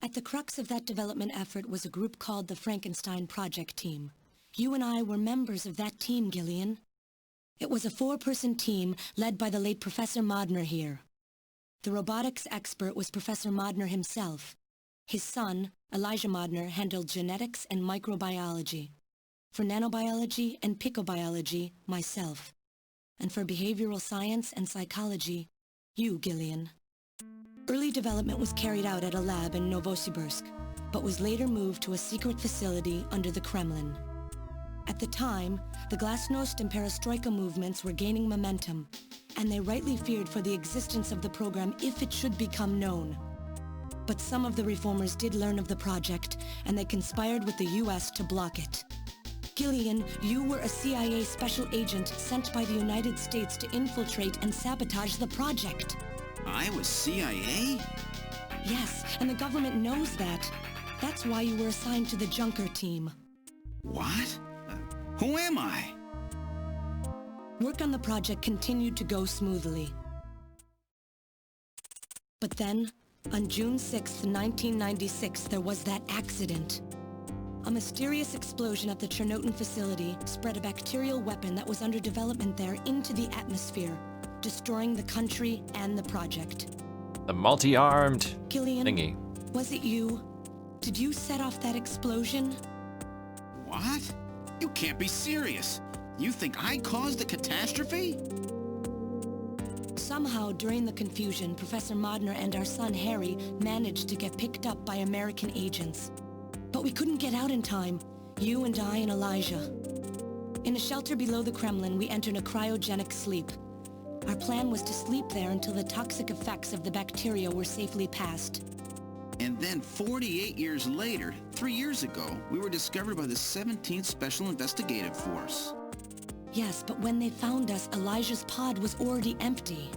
At the crux of that development effort was a group called the Frankenstein Project Team. You and I were members of that team, Gillian. It was a 4-person team led by the late Professor Modnar here. The robotics expert was Professor Modnar himself. His son, Elijah Modnar, handled genetics and microbiology. For nanobiology and picobiology, myself. And for behavioral science and psychology, you, Gillian. Early development was carried out at a lab in Novosibirsk, but was later moved to a secret facility under the Kremlin. At the time, the Glasnost and Perestroika movements were gaining momentum, and they rightly feared for the existence of the program if it should become known. But some of the reformers did learn of the project, and they conspired with the US to block it. Gillian, you were a CIA special agent sent by the United States to infiltrate and sabotage the project. I was CIA? Yes, and the government knows that. That's why you were assigned to the Junker team. What? Who am I? Work on the project continued to go smoothly. But then, on June 6th, 1996, there was that accident. A mysterious explosion at the Chernobyl facility spread a bacterial weapon that was under development there into the atmosphere, destroying the country and the project. The multi-armed Gillian, thingy. was it you? Did you set off that explosion? What? You can't be serious. You think I caused the catastrophe? Somehow, during the confusion, Professor Modnar and our son Harry managed to get picked up by American agents. But we couldn't get out in time, you and I and Elijah. In a shelter below the Kremlin, we entered a cryogenic sleep. Our plan was to sleep there until the toxic effects of the bacteria were safely passed. And then 48 years later, 3 years ago, we were discovered by the 17th Special Investigative Force. Yes, but when they found us, Elijah's pod was already empty.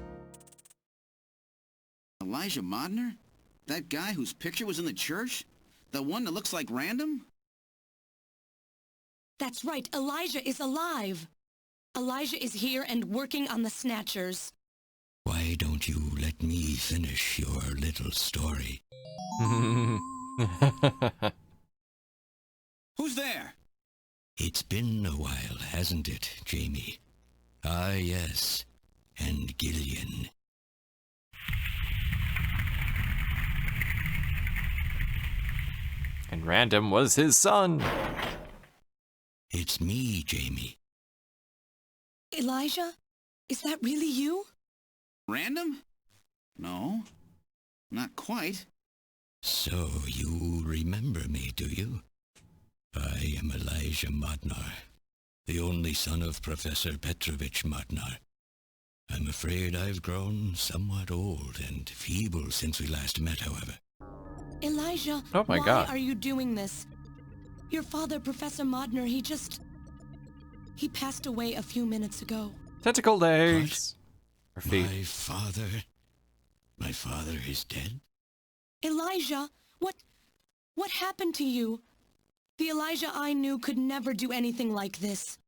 Elijah Modnar? That guy whose picture was in the church? The one that looks like Random? That's right, Elijah is alive! Elijah is here and working on the Snatchers. Why don't you let me finish your little story? Who's there? It's been a while, hasn't it, Jaime? Ah, yes. And Gillian. And Random was his son. It's me, Jaime. Elijah? Is that really you? Random? No, not quite. So you remember me, do you? I am Elijah Modnar, the only son of Professor Petrovich Modnar. I'm afraid I've grown somewhat old and feeble since we last met, however. Elijah, Oh my God. Why are you doing this? Your father, Professor Modnar, he passed away a few minutes ago. Tentacle legs. Or feet. My father is dead? Elijah, what happened to you? The Elijah I knew could never do anything like this.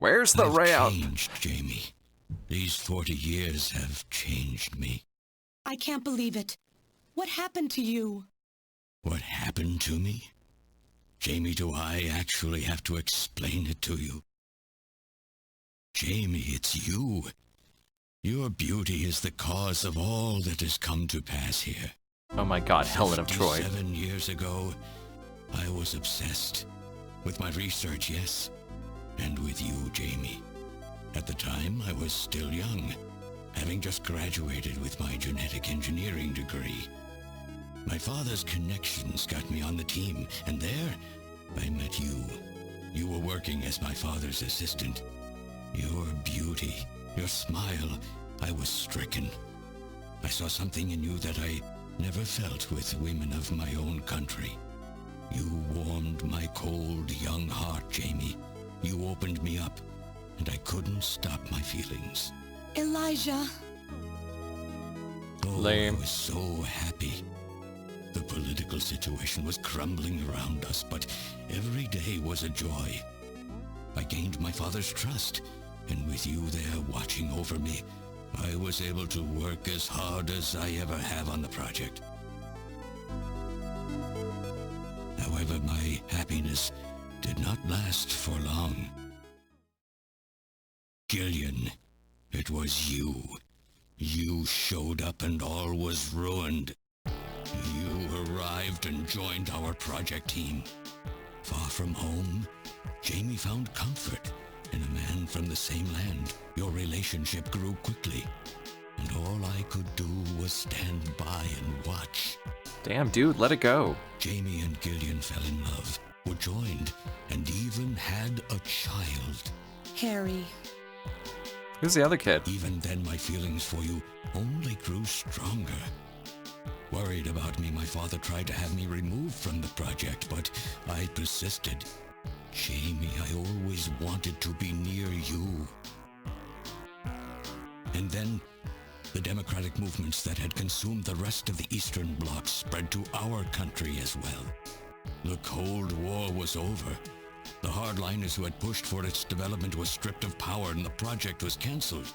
Where's the I've ramp? changed, Jaime. These 40 years have changed me. I can't believe it. What happened to you? What happened to me? Jaime, do I actually have to explain it to you? Jaime, it's you. Your beauty is the cause of all that has come to pass here. Oh my God, Helen of Troy. 7 years ago, I was obsessed. With my research, yes. And with you, Jaime. At the time, I was still young, having just graduated with my genetic engineering degree. My father's connections got me on the team, and there, I met you. You were working as my father's assistant. Your beauty, your smile, I was stricken. I saw something in you that I never felt with women of my own country. You warmed my cold, young heart, Jaime. You opened me up, and I couldn't stop my feelings. Elijah. Oh, Lame. I was so happy. The political situation was crumbling around us, but every day was a joy. I gained my father's trust, and with you there watching over me, I was able to work as hard as I ever have on the project. However, my happiness did not last for long. Gillian, it was you. You showed up and all was ruined. You arrived and joined our project team. Far from home, Jaime found comfort in a man from the same land. Your relationship grew quickly, and all I could do was stand by and watch. Damn, dude, let it go. Jaime and Gillian fell in love, were joined, and even had a child. Harry. Who's the other kid? Even then, my feelings for you only grew stronger. Worried about me, my father tried to have me removed from the project, but I persisted. Jaime, I always wanted to be near you. And then, the democratic movements that had consumed the rest of the Eastern Bloc spread to our country as well. The Cold War was over. The hardliners who had pushed for its development were stripped of power and the project was cancelled.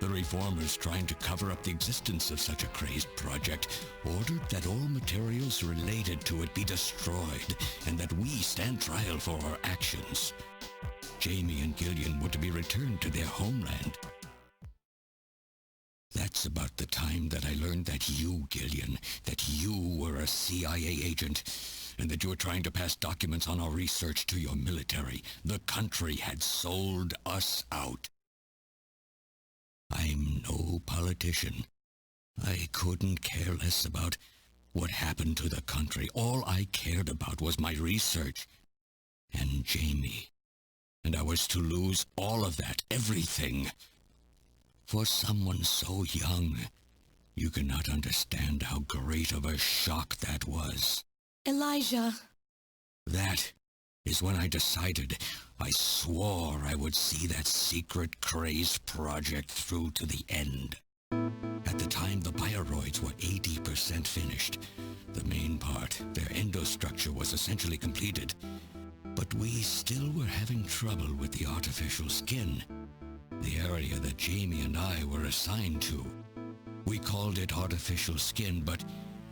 The reformers, trying to cover up the existence of such a crazed project, ordered that all materials related to it be destroyed and that we stand trial for our actions. Jaime and Gillian were to be returned to their homeland. That's about the time that I learned that you, Gillian, that you were a CIA agent, and that you were trying to pass documents on our research to your military. The country had sold us out. I'm no politician. I couldn't care less about what happened to the country. All I cared about was my research and Jaime. And I was to lose all of that, everything. For someone so young, you cannot understand how great of a shock that was. Elijah. That is when I decided, I swore I would see that secret, crazed project through to the end. At the time, the bioroids were 80% finished. The main part, their endostructure, was essentially completed. But we still were having trouble with the artificial skin, the area that Jaime and I were assigned to. We called it artificial skin, but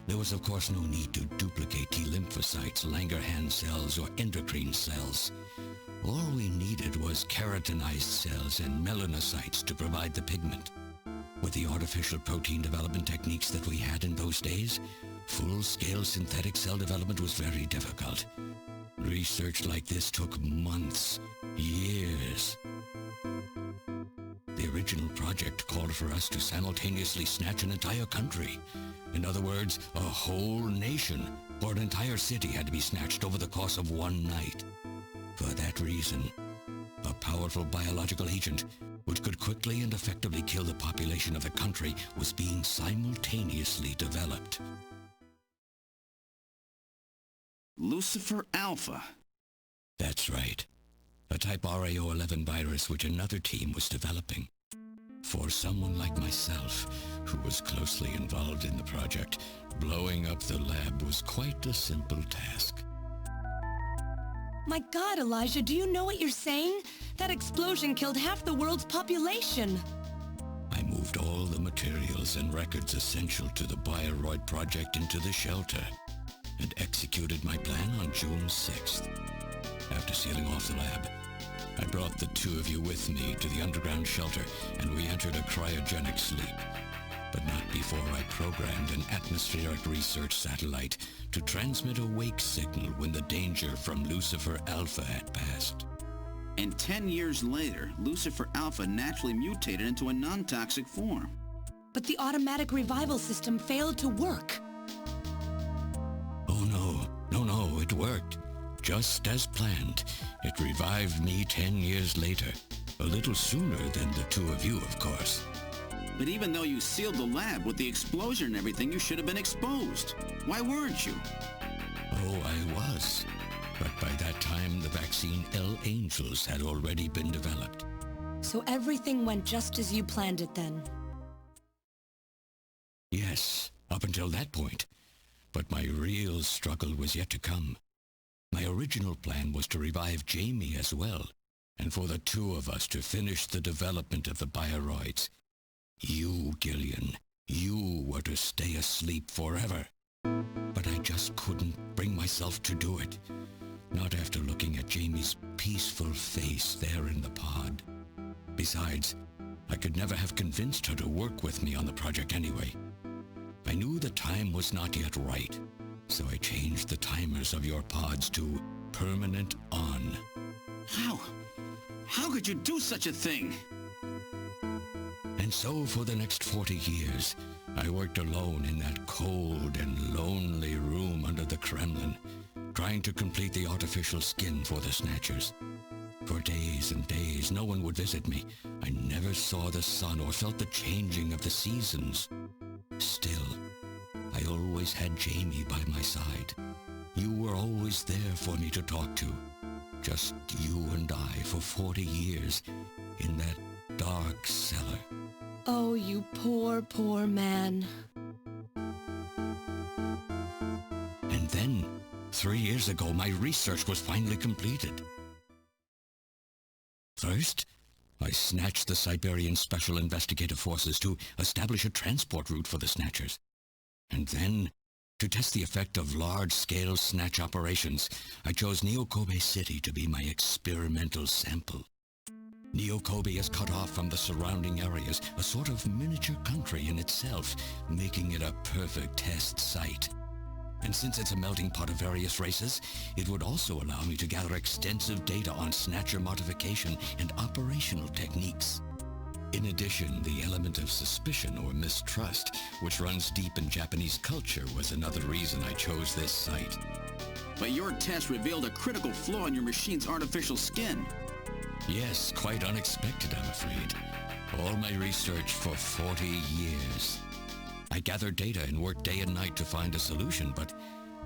there was of course no need to duplicate T lymphocytes, Langerhans cells, or endocrine cells. All we needed was keratinized cells and melanocytes to provide the pigment. With the artificial protein development techniques that we had in those days, full-scale synthetic cell development was very difficult. Research like this took months, years. The original project called for us to simultaneously snatch an entire country. In other words, a whole nation, or an entire city, had to be snatched over the course of one night. For that reason, a powerful biological agent, which could quickly and effectively kill the population of the country, was being simultaneously developed. Lucifer Alpha. That's right. A type RAO11 virus which another team was developing. For someone like myself, who was closely involved in the project, blowing up the lab was quite a simple task. My God, Elijah, do you know what you're saying? That explosion killed half the world's population. I moved all the materials and records essential to the Bioroid project into the shelter, and executed my plan on June 6th. After sealing off the lab, I brought the two of you with me to the underground shelter, and we entered a cryogenic sleep. But not before I programmed an atmospheric research satellite to transmit a wake signal when the danger from Lucifer Alpha had passed. And 10 years later, Lucifer Alpha naturally mutated into a non-toxic form. But the automatic revival system failed to work. Oh no, it worked. Just as planned. It revived me 10 years later. A little sooner than the two of you, of course. But even though you sealed the lab with the explosion and everything, you should have been exposed. Why weren't you? Oh, I was. But by that time, the vaccine L-Angels had already been developed. So everything went just as you planned it then? Yes, up until that point. But my real struggle was yet to come. My original plan was to revive Jaime as well, and for the two of us to finish the development of the bioroids. You, Gillian, you were to stay asleep forever. But I just couldn't bring myself to do it. Not after looking at Jaime's peaceful face there in the pod. Besides, I could never have convinced her to work with me on the project anyway. I knew the time was not yet right, so I changed the timers of your pods to permanent on. How? How could you do such a thing? And so for the next 40 years, I worked alone in that cold and lonely room under the Kremlin, trying to complete the artificial skin for the Snatchers. For days and days, no one would visit me. I never saw the sun or felt the changing of the seasons. Still, I always had Jaime by my side. You were always there for me to talk to. Just you and I for 40 years in that dark cellar. Oh, you poor, poor man. And then, 3 years ago, my research was finally completed. First, I snatched the Siberian Special Investigative Forces to establish a transport route for the Snatchers. And then, to test the effect of large-scale snatch operations, I chose Neo-Kobe City to be my experimental sample. Neo-Kobe is cut off from the surrounding areas, a sort of miniature country in itself, making it a perfect test site. And since it's a melting pot of various races, it would also allow me to gather extensive data on Snatcher modification and operational techniques. In addition, the element of suspicion or mistrust, which runs deep in Japanese culture, was another reason I chose this site. But your test revealed a critical flaw in your machine's artificial skin. Yes, quite unexpected, I'm afraid. All my research for 40 years. I gathered data and worked day and night to find a solution, but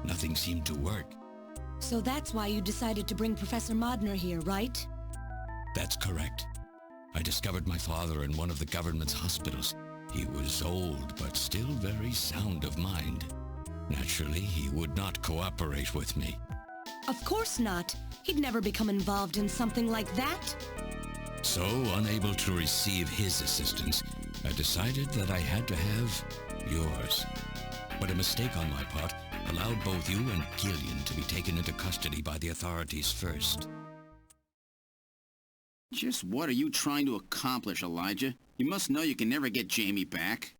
nothing seemed to work. So that's why you decided to bring Professor Modnar here, right? That's correct. I discovered my father in one of the government's hospitals. He was old, but still very sound of mind. Naturally, he would not cooperate with me. Of course not. He'd never become involved in something like that. So, unable to receive his assistance, I decided that I had to have yours. But a mistake on my part allowed both you and Gillian to be taken into custody by the authorities first. Just what are you trying to accomplish, Elijah? You must know you can never get Jaime back.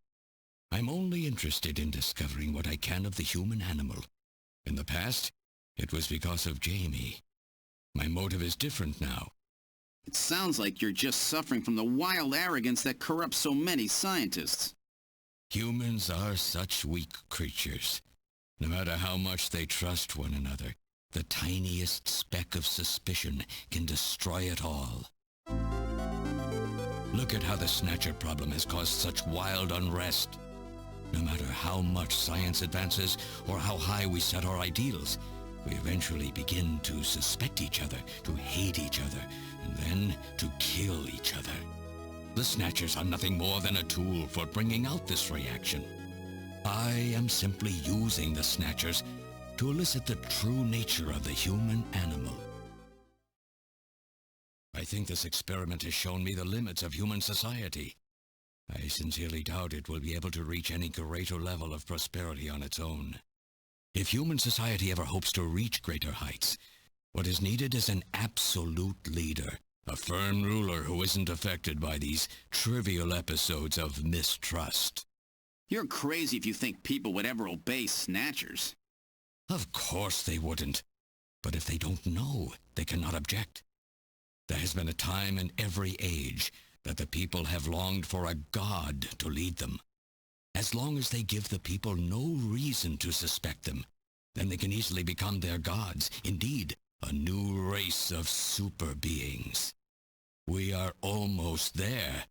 I'm only interested in discovering what I can of the human animal. In the past, it was because of Jaime. My motive is different now. It sounds like you're just suffering from the wild arrogance that corrupts so many scientists. Humans are such weak creatures. No matter how much they trust one another, the tiniest speck of suspicion can destroy it all. Look at how the Snatcher problem has caused such wild unrest. No matter how much science advances or how high we set our ideals, we eventually begin to suspect each other, to hate each other, and then to kill each other. The Snatchers are nothing more than a tool for bringing out this reaction. I am simply using the Snatchers to elicit the true nature of the human animal. I think this experiment has shown me the limits of human society. I sincerely doubt it will be able to reach any greater level of prosperity on its own. If human society ever hopes to reach greater heights, what is needed is an absolute leader, a firm ruler who isn't affected by these trivial episodes of mistrust. You're crazy if you think people would ever obey Snatchers. Of course they wouldn't. But if they don't know, they cannot object. There has been a time in every age that the people have longed for a god to lead them. As long as they give the people no reason to suspect them, then they can easily become their gods, indeed, a new race of super beings. We are almost there.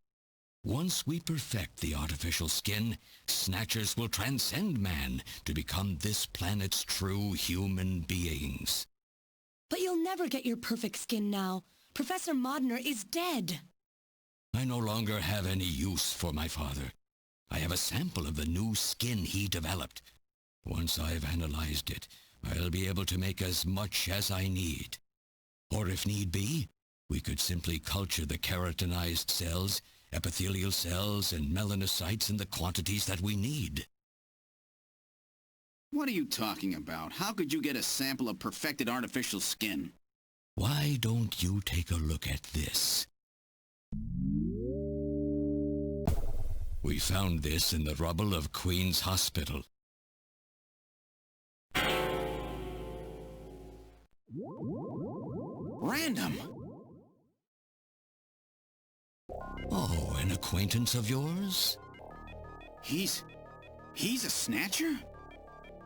Once we perfect the artificial skin, Snatchers will transcend man to become this planet's true human beings. But you'll never get your perfect skin now. Professor Modnar is dead. I no longer have any use for my father. I have a sample of the new skin he developed. Once I've analyzed it, I'll be able to make as much as I need. Or if need be, we could simply culture the keratinized cells epithelial cells and melanocytes in the quantities that we need. What are you talking about? How could you get a sample of perfected artificial skin? Why don't you take a look at this? We found this in the rubble of Queen's Hospital. Random. Oh, an acquaintance of yours? He's a snatcher?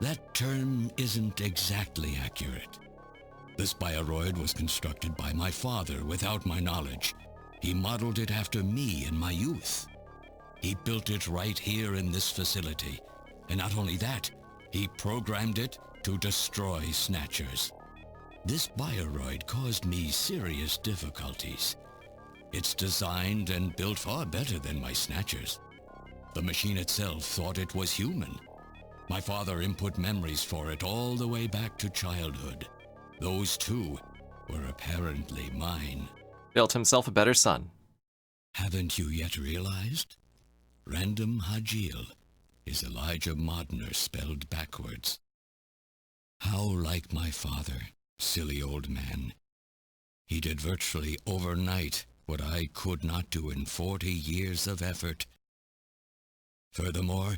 That term isn't exactly accurate. This bioroid was constructed by my father without my knowledge. He modeled it after me in my youth. He built it right here in this facility. And not only that, he programmed it to destroy Snatchers. This bioroid caused me serious difficulties. It's designed and built far better than my Snatchers. The machine itself thought it was human. My father input memories for it all the way back to childhood. Those too were apparently mine. Built himself a better son. Haven't you yet realized? Random Hajile is Elijah Modnar spelled backwards. How like my father, silly old man. He did virtually overnight what I could not do in 40 years of effort. Furthermore,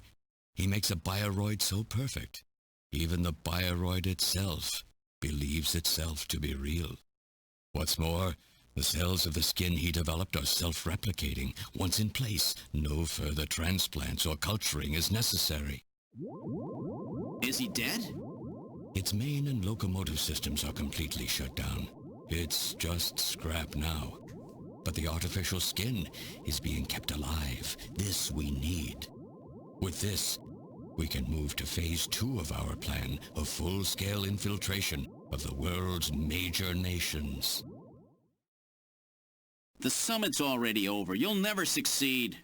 he makes a bioroid so perfect, even the bioroid itself believes itself to be real. What's more, the cells of the skin he developed are self-replicating. Once in place, no further transplants or culturing is necessary. Is he dead? Its main and locomotive systems are completely shut down. It's just scrap now. But the artificial skin is being kept alive. This we need. With this, we can move to phase 2 of our plan of full-scale infiltration of the world's major nations. The summit's already over. You'll never succeed.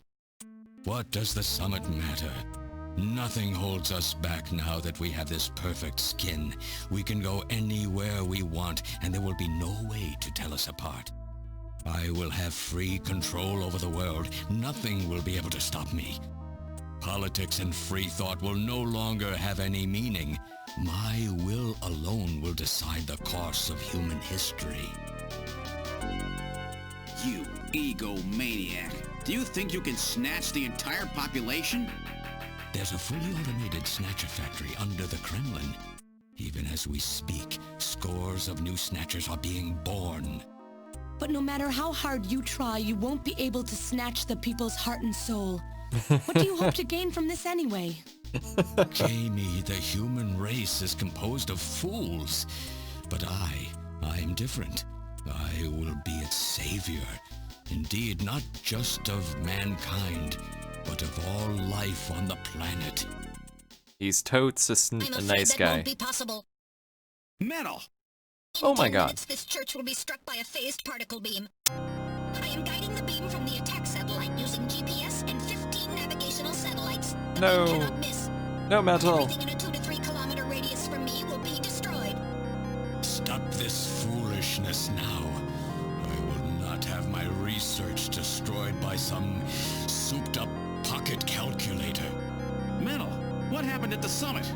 What does the summit matter? Nothing holds us back now that we have this perfect skin. We can go anywhere we want, and there will be no way to tell us apart. I will have free control over the world. Nothing will be able to stop me. Politics and free thought will no longer have any meaning. My will alone will decide the course of human history. You egomaniac. Do you think you can snatch the entire population? There's a fully automated Snatcher factory under the Kremlin. Even as we speak, scores of new Snatchers are being born. But no matter how hard you try, you won't be able to snatch the people's heart and soul. What do you hope to gain from this anyway? Jaime, the human race is composed of fools. But I'm different. I will be its savior. Indeed, not just of mankind, but of all life on the planet. He's totes a nice that guy. won't be possible. Metal! Oh my 10 god. minutes, this church will be struck by a phased particle beam. I am guiding the beam from the attack satellite using GPS and 15 navigational satellites. The No. beam cannot miss. No, Metal. Everything in a 2 to 3 kilometer radius from me will be destroyed. Stop this foolishness now. I will not have my research destroyed by some souped-up pocket calculator. Metal, what happened at the summit?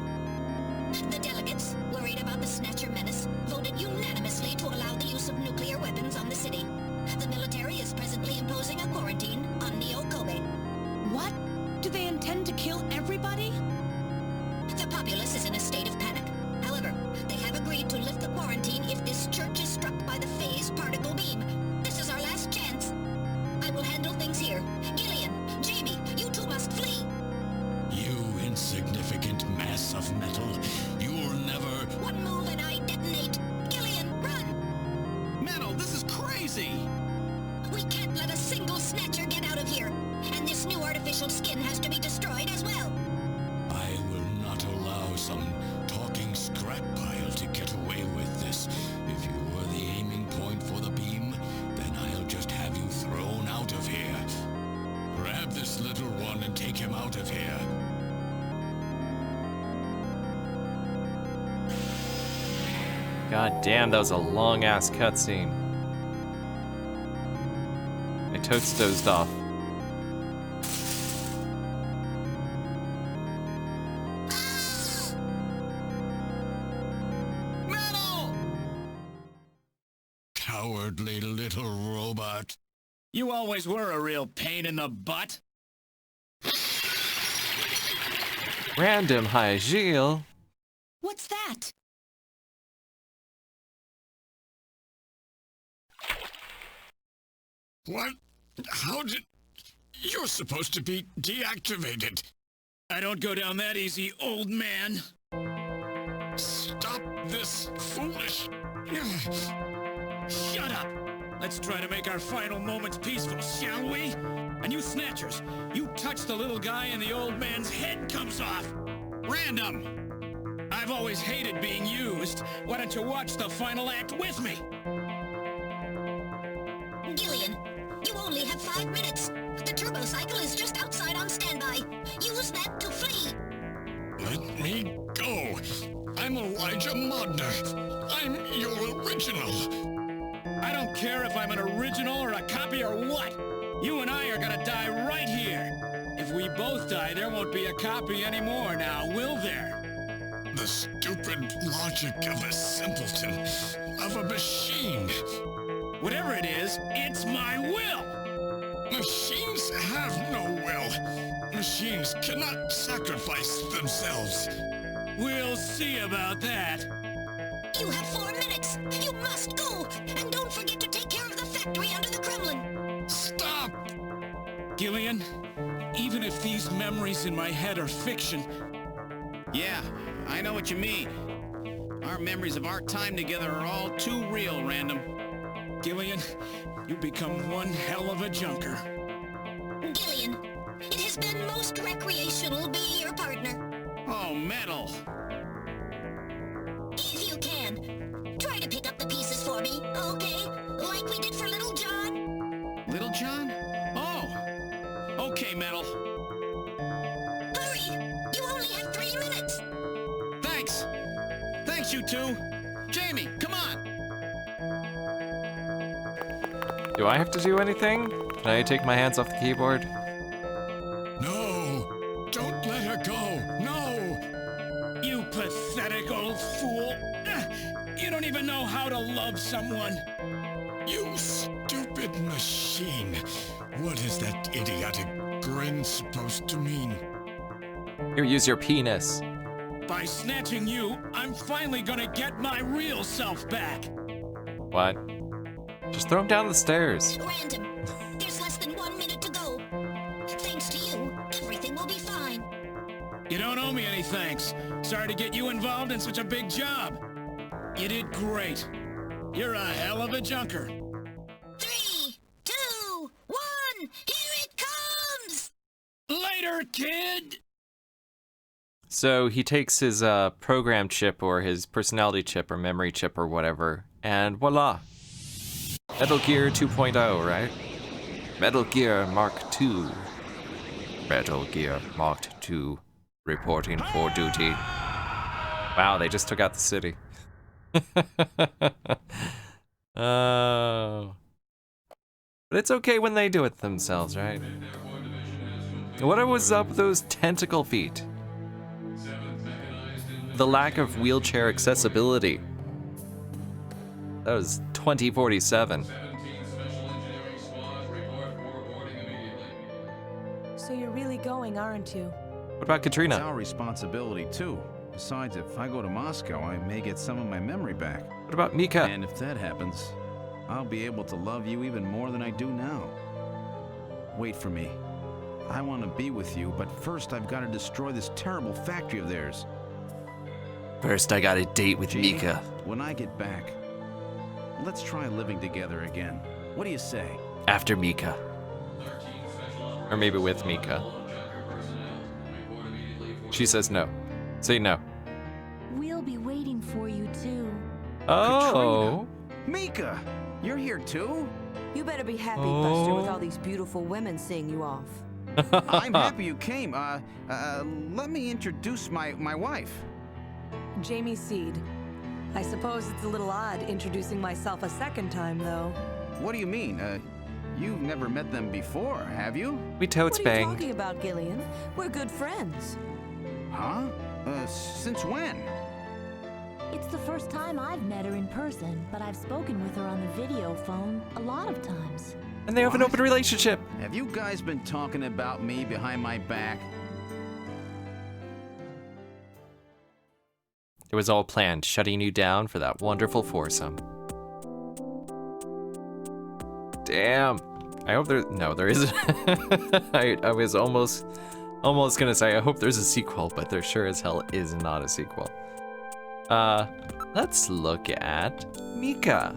The delegates, worried about the Snatcher menace, voted unanimously to allow the use of nuclear weapons on the city. The military is presently imposing a quarantine on Neo-Kobe. What? Do they intend to kill everybody? The populace is in a state of panic. However, they have agreed to lift the quarantine if this church is struck by the phased particle beam. This is our last chance. I will handle things here. Gillian, Jaime, you two must flee. You insignificant mass of metal. You'll never... One move and I detonate. Gillian, run! Metal, this is crazy! We can't let a single Snatcher get out of here. And this new artificial skin has to be destroyed as well. I will not allow some talking scrap pile to get away with this. If you were the aiming point for the beam, then I'll just have you thrown out of here. Grab this little one and take him out of here. God damn, that was a long ass cutscene. I totes dozed off. cowardly little robot. You always were a real pain in the butt. Random Hajile. What's that? What? How did... You're supposed to be deactivated. I don't go down that easy, old man. Stop this foolish... Shut up! Let's try to make our final moments peaceful, shall we? And you Snatchers, you touch the little guy and the old man's head comes off. Random! I've always hated being used. Why don't you watch the final act with me? Gillian, you only have 5 minutes. The turbo cycle is just outside on standby. Use that to flee. Let me go. I'm Elijah Modnar. I'm your original. I don't care if I'm an original or a copy or what. You and I are gonna die right here. If we both die, there won't be a copy anymore now, will there? The stupid logic of a simpleton, of a machine. Whatever it is, it's my will. Machines have no will. Machines cannot sacrifice themselves. We'll see about that. You have 4 minutes. You must go. And don't forget to take care of the factory under the Kremlin. Stop! Gillian, even if these memories in my head are fiction... Yeah, I know what you mean. Our memories of our time together are all too real, Random. Gillian, you become one hell of a junker. Gillian, it has been most recreational being your partner. Oh, Metal! If you can, try to pick up the pieces for me, okay? Like we did for Little John. Little John? Oh! Okay, Metal. Hurry! You only have 3 minutes. Thanks! Thanks, you two! Jaime, come on! Do I have to do anything? Can I take my hands off the keyboard? No! Don't let her go! No! You pathetic old fool! You don't even know how to love someone. You stupid machine! What is that idiotic grin supposed to mean? Here, use your penis. By snatching you, I'm finally gonna get my real self back. What? Just throw him down the stairs. Random, there's less than 1 minute to go. Thanks to you, everything will be fine. You don't owe me any thanks. Sorry to get you involved in such a big job. You did great. You're a hell of a junker. 3, 2, 1, here it comes! Later, kid! So he takes his program chip or his personality chip or memory chip or whatever, and voila. Metal Gear 2.0, right? Metal Gear Mark II. Metal Gear Mark II. Reporting for duty. Wow, they just took out the city. Oh. But it's okay when they do it themselves, right? What was up with those tentacle feet? The lack of wheelchair accessibility. That was 2047. So you're really going, aren't you? What about Katrina? It's our responsibility, too. Besides, if I go to Moscow, I may get some of my memory back. What about Mika? And if that happens, I'll be able to love you even more than I do now. Wait for me. I want to be with you, but first I've got to destroy this terrible factory of theirs. First, I got a date with Gee, Mika. When I get back, let's try living together again. What do you say? After Mika. Or maybe with Mika. She says no. Say no. We'll be waiting for you, too. Oh. Katrina! Mika! You're here too? You better be happy, Buster, with all these beautiful women seeing you off. I'm happy you came. Let me introduce my wife. Jaime Seed. I suppose it's a little odd introducing myself a second time, though. What do you mean? You've never met them before, have you? We totes What are you banged. talking about, Gillian? We're good friends. Huh? Since when? It's the first time I've met her in person, but I've spoken with her on the video phone a lot of times. And they have an open relationship. Have you guys been talking about me behind my back? It was all planned, shutting you down for that wonderful foursome. Damn. I hope there isn't. I was almost gonna say I hope there's a sequel, but there sure as hell is not a sequel. Let's look at Mika.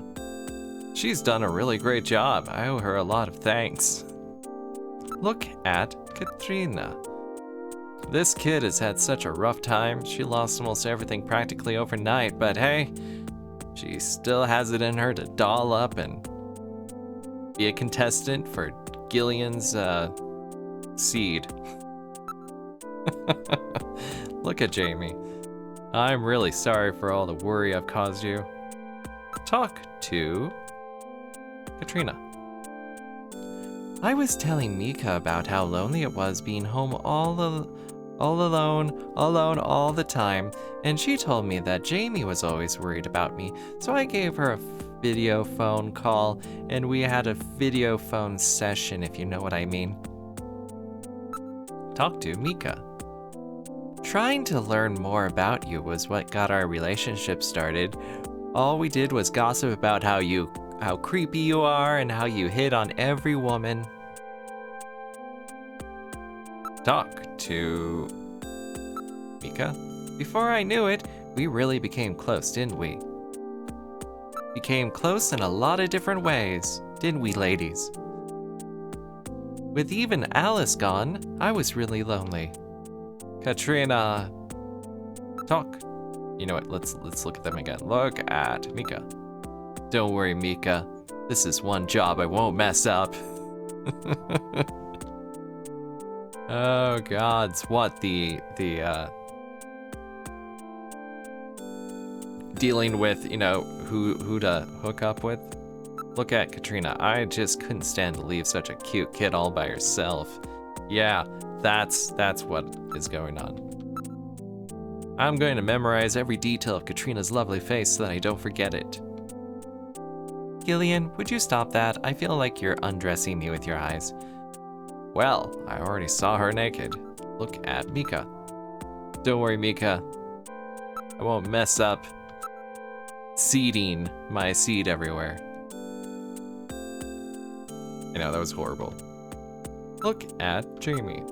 She's done a really great job. I owe her a lot of thanks. Look at Katrina. This kid has had such a rough time. She lost almost everything practically overnight, but hey, she still has it in her to doll up and be a contestant for Gillian's seed. Look at Jaime. I'm really sorry for all the worry I've caused you. Talk to Katrina. I was telling Mika about how lonely it was being home all alone all the time, and she told me that Jaime was always worried about me, so I gave her a video phone call, and we had a video phone session, if you know what I mean. Talk to Mika. Trying to learn more about you was what got our relationship started. All we did was gossip about how creepy you are and how you hit on every woman. Talk to Mika. Before I knew it, we really became close, didn't we? Became close in a lot of different ways, didn't we, ladies? With even Alice gone, I was really lonely. Katrina, talk. You know what? Let's look at them again. Look at Mika. Don't worry, Mika. This is one job I won't mess up. Oh gods, what the dealing with, you know, who to hook up with. Look at Katrina. I just couldn't stand to leave such a cute kid all by herself. Yeah, that's what is going on. I'm going to memorize every detail of Katrina's lovely face so that I don't forget it. Gillian, would you stop that? I feel like you're undressing me with your eyes. Well, I already saw her naked. Look at Mika. Don't worry, Mika. I won't mess up seeding my seed everywhere. I know, that was horrible. Look at Jaime.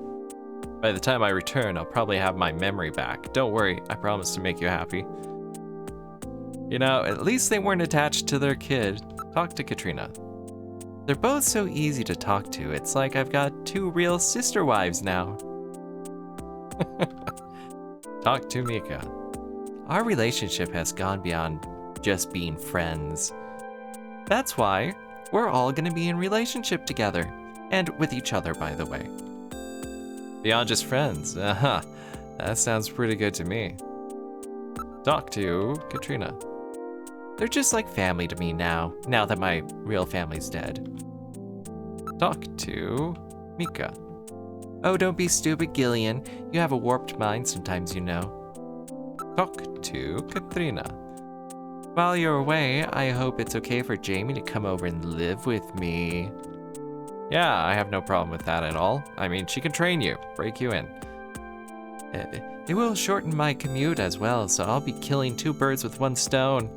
By the time I return, I'll probably have my memory back. Don't worry, I promise to make you happy. You know, at least they weren't attached to their kid. Talk to Katrina. They're both so easy to talk to. It's like I've got two real sister wives now. Talk to Mika. Our relationship has gone beyond just being friends. That's why we're all gonna be in relationship together. And with each other, by the way. Beyond just friends. That sounds pretty good to me. Talk to Katrina. They're just like family to me now that my real family's dead. Talk to Mika. Oh, don't be stupid, Gillian. You have a warped mind sometimes, you know. Talk to Katrina. While you're away, I hope it's okay for Jaime to come over and live with me. Yeah, I have no problem with that at all. I mean, she can train you, break you in. It will shorten my commute as well, so I'll be killing two birds with one stone.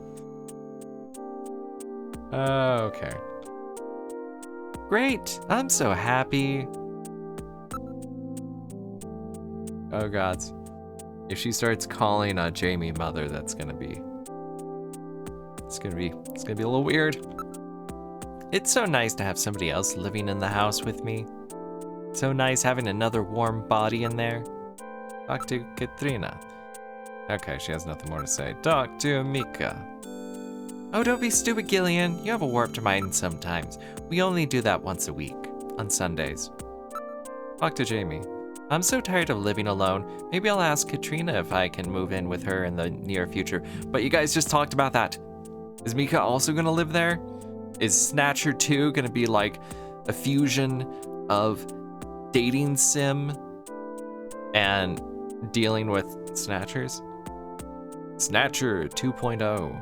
Okay. Great, I'm so happy. Oh gods. If she starts calling Jaime mother, it's gonna be a little weird. It's so nice to have somebody else living in the house with me. So nice having another warm body in there. Talk to Katrina. Okay, she has nothing more to say. Talk to Mika. Oh, don't be stupid, Gillian. You have a warped mind sometimes. We only do that once a week, on Sundays. Talk to Jaime. I'm so tired of living alone. Maybe I'll ask Katrina if I can move in with her in the near future. But you guys just talked about that. Is Mika also gonna live there? Is Snatcher 2 gonna be like a fusion of dating sim and dealing with Snatchers? Snatcher 2.0.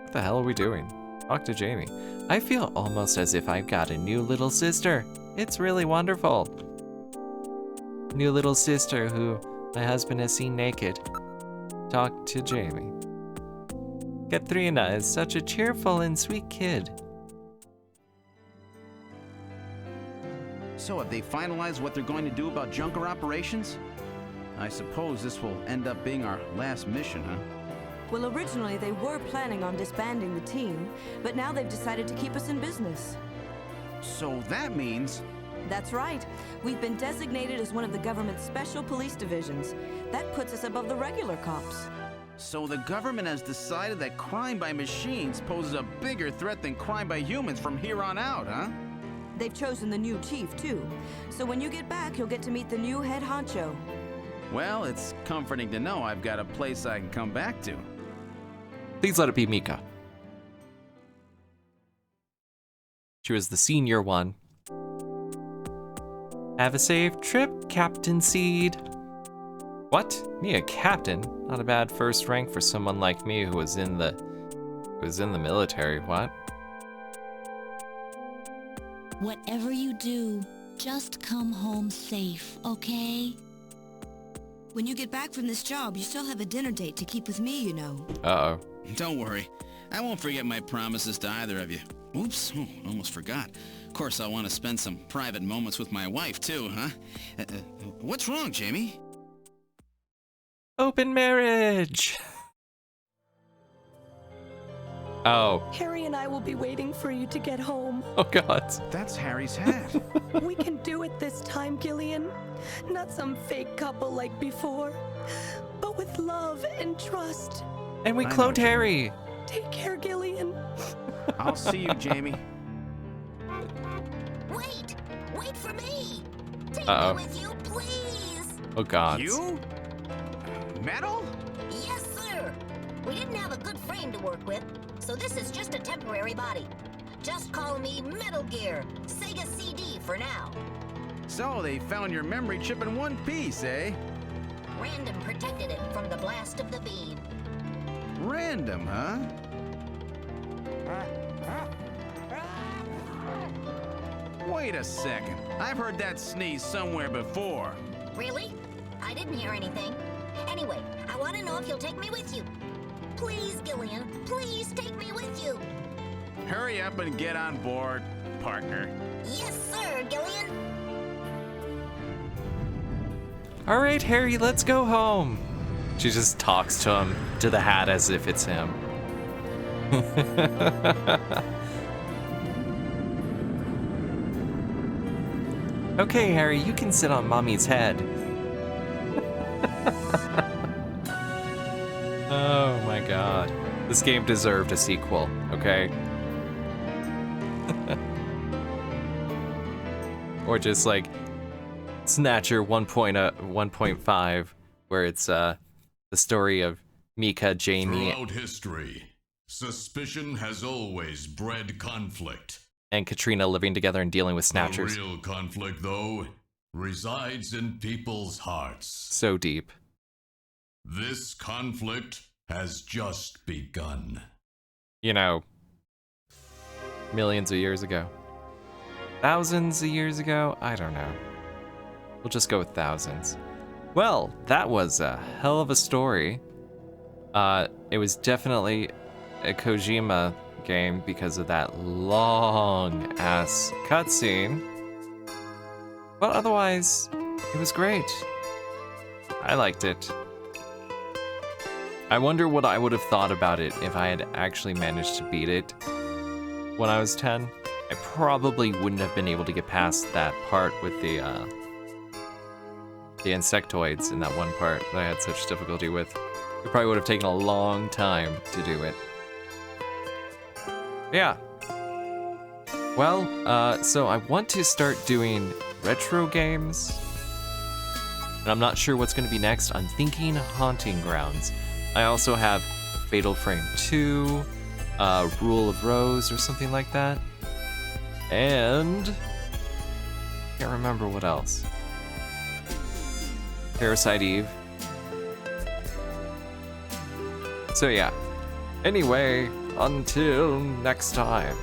What the hell are we doing? Talk to Jaime. I feel almost as if I've got a new little sister. It's really wonderful. New little sister who my husband has seen naked. Talk to Jaime. Katrina is such a cheerful and sweet kid. So have they finalized what they're going to do about Junker operations? I suppose this will end up being our last mission, huh? Well, originally they were planning on disbanding the team, but now they've decided to keep us in business. So that means... That's right. We've been designated as one of the government's special police divisions. That puts us above the regular cops. So the government has decided that crime by machines poses a bigger threat than crime by humans from here on out, huh? They've chosen the new chief, too. So when you get back, you'll get to meet the new head honcho. Well, it's comforting to know I've got a place I can come back to. Please let it be Mika. She was the senior one. Have a safe trip, Captain Seed. What? Me a captain? Not a bad first rank for someone like me who was in the military. What? Whatever you do, just come home safe, okay? When you get back from this job, you still have a dinner date to keep with me, you know. Uh-oh. Don't worry. I won't forget my promises to either of you. Oops, almost forgot. Of course, I want to spend some private moments with my wife, too, huh? What's wrong, Jaime? Open marriage! Oh. Harry and I will be waiting for you to get home. Oh, God. That's Harry's hat. We can do it this time, Gillian. Not some fake couple like before, but with love and trust. And we cloned Harry. Take care, Gillian. I'll see you, Jaime. Wait for me. Take Uh-oh. me with you, please. Oh, God. You? Metal? Yes, sir. We didn't have a good frame to work with, so this is just a temporary body. Just call me Metal Gear, Sega CD for now. So they found your memory chip in one piece, eh? Random protected it from the blast of the beam. Random, huh? Wait a second. I've heard that sneeze somewhere before. Really? I didn't hear anything. Anyway, I want to know if you'll take me with you. Please, Gillian, please take me with you. Hurry up and get on board, partner. Yes, sir, Gillian. All right, Harry, let's go home. She just talks to him, to the hat, as if it's him. Okay, Harry, you can sit on Mommy's head. Oh my God. This game deserved a sequel, okay? Or just like Snatcher 1.5, where it's the story of Mika, Jaime, Throughout history, suspicion has always bred conflict. and Katrina living together and dealing with Snatchers. The real conflict, though, resides in people's hearts. So deep. This conflict has just begun. You know, millions of years ago. Thousands of years ago? I don't know. We'll just go with thousands. Well, that was a hell of a story. It was definitely a Kojima game because of that long-ass cutscene. But otherwise, it was great. I liked it. I wonder what I would have thought about it if I had actually managed to beat it when I was 10. I probably wouldn't have been able to get past that part with the insectoids in that one part that I had such difficulty with. It probably would have taken a long time to do it. Yeah. Well, so I want to start doing retro games. And I'm not sure what's going to be next. I'm thinking Haunting Grounds. I also have Fatal Frame 2, Rule of Rose or something like that. And can't remember what else. Parasite Eve. So yeah. Anyway, until next time.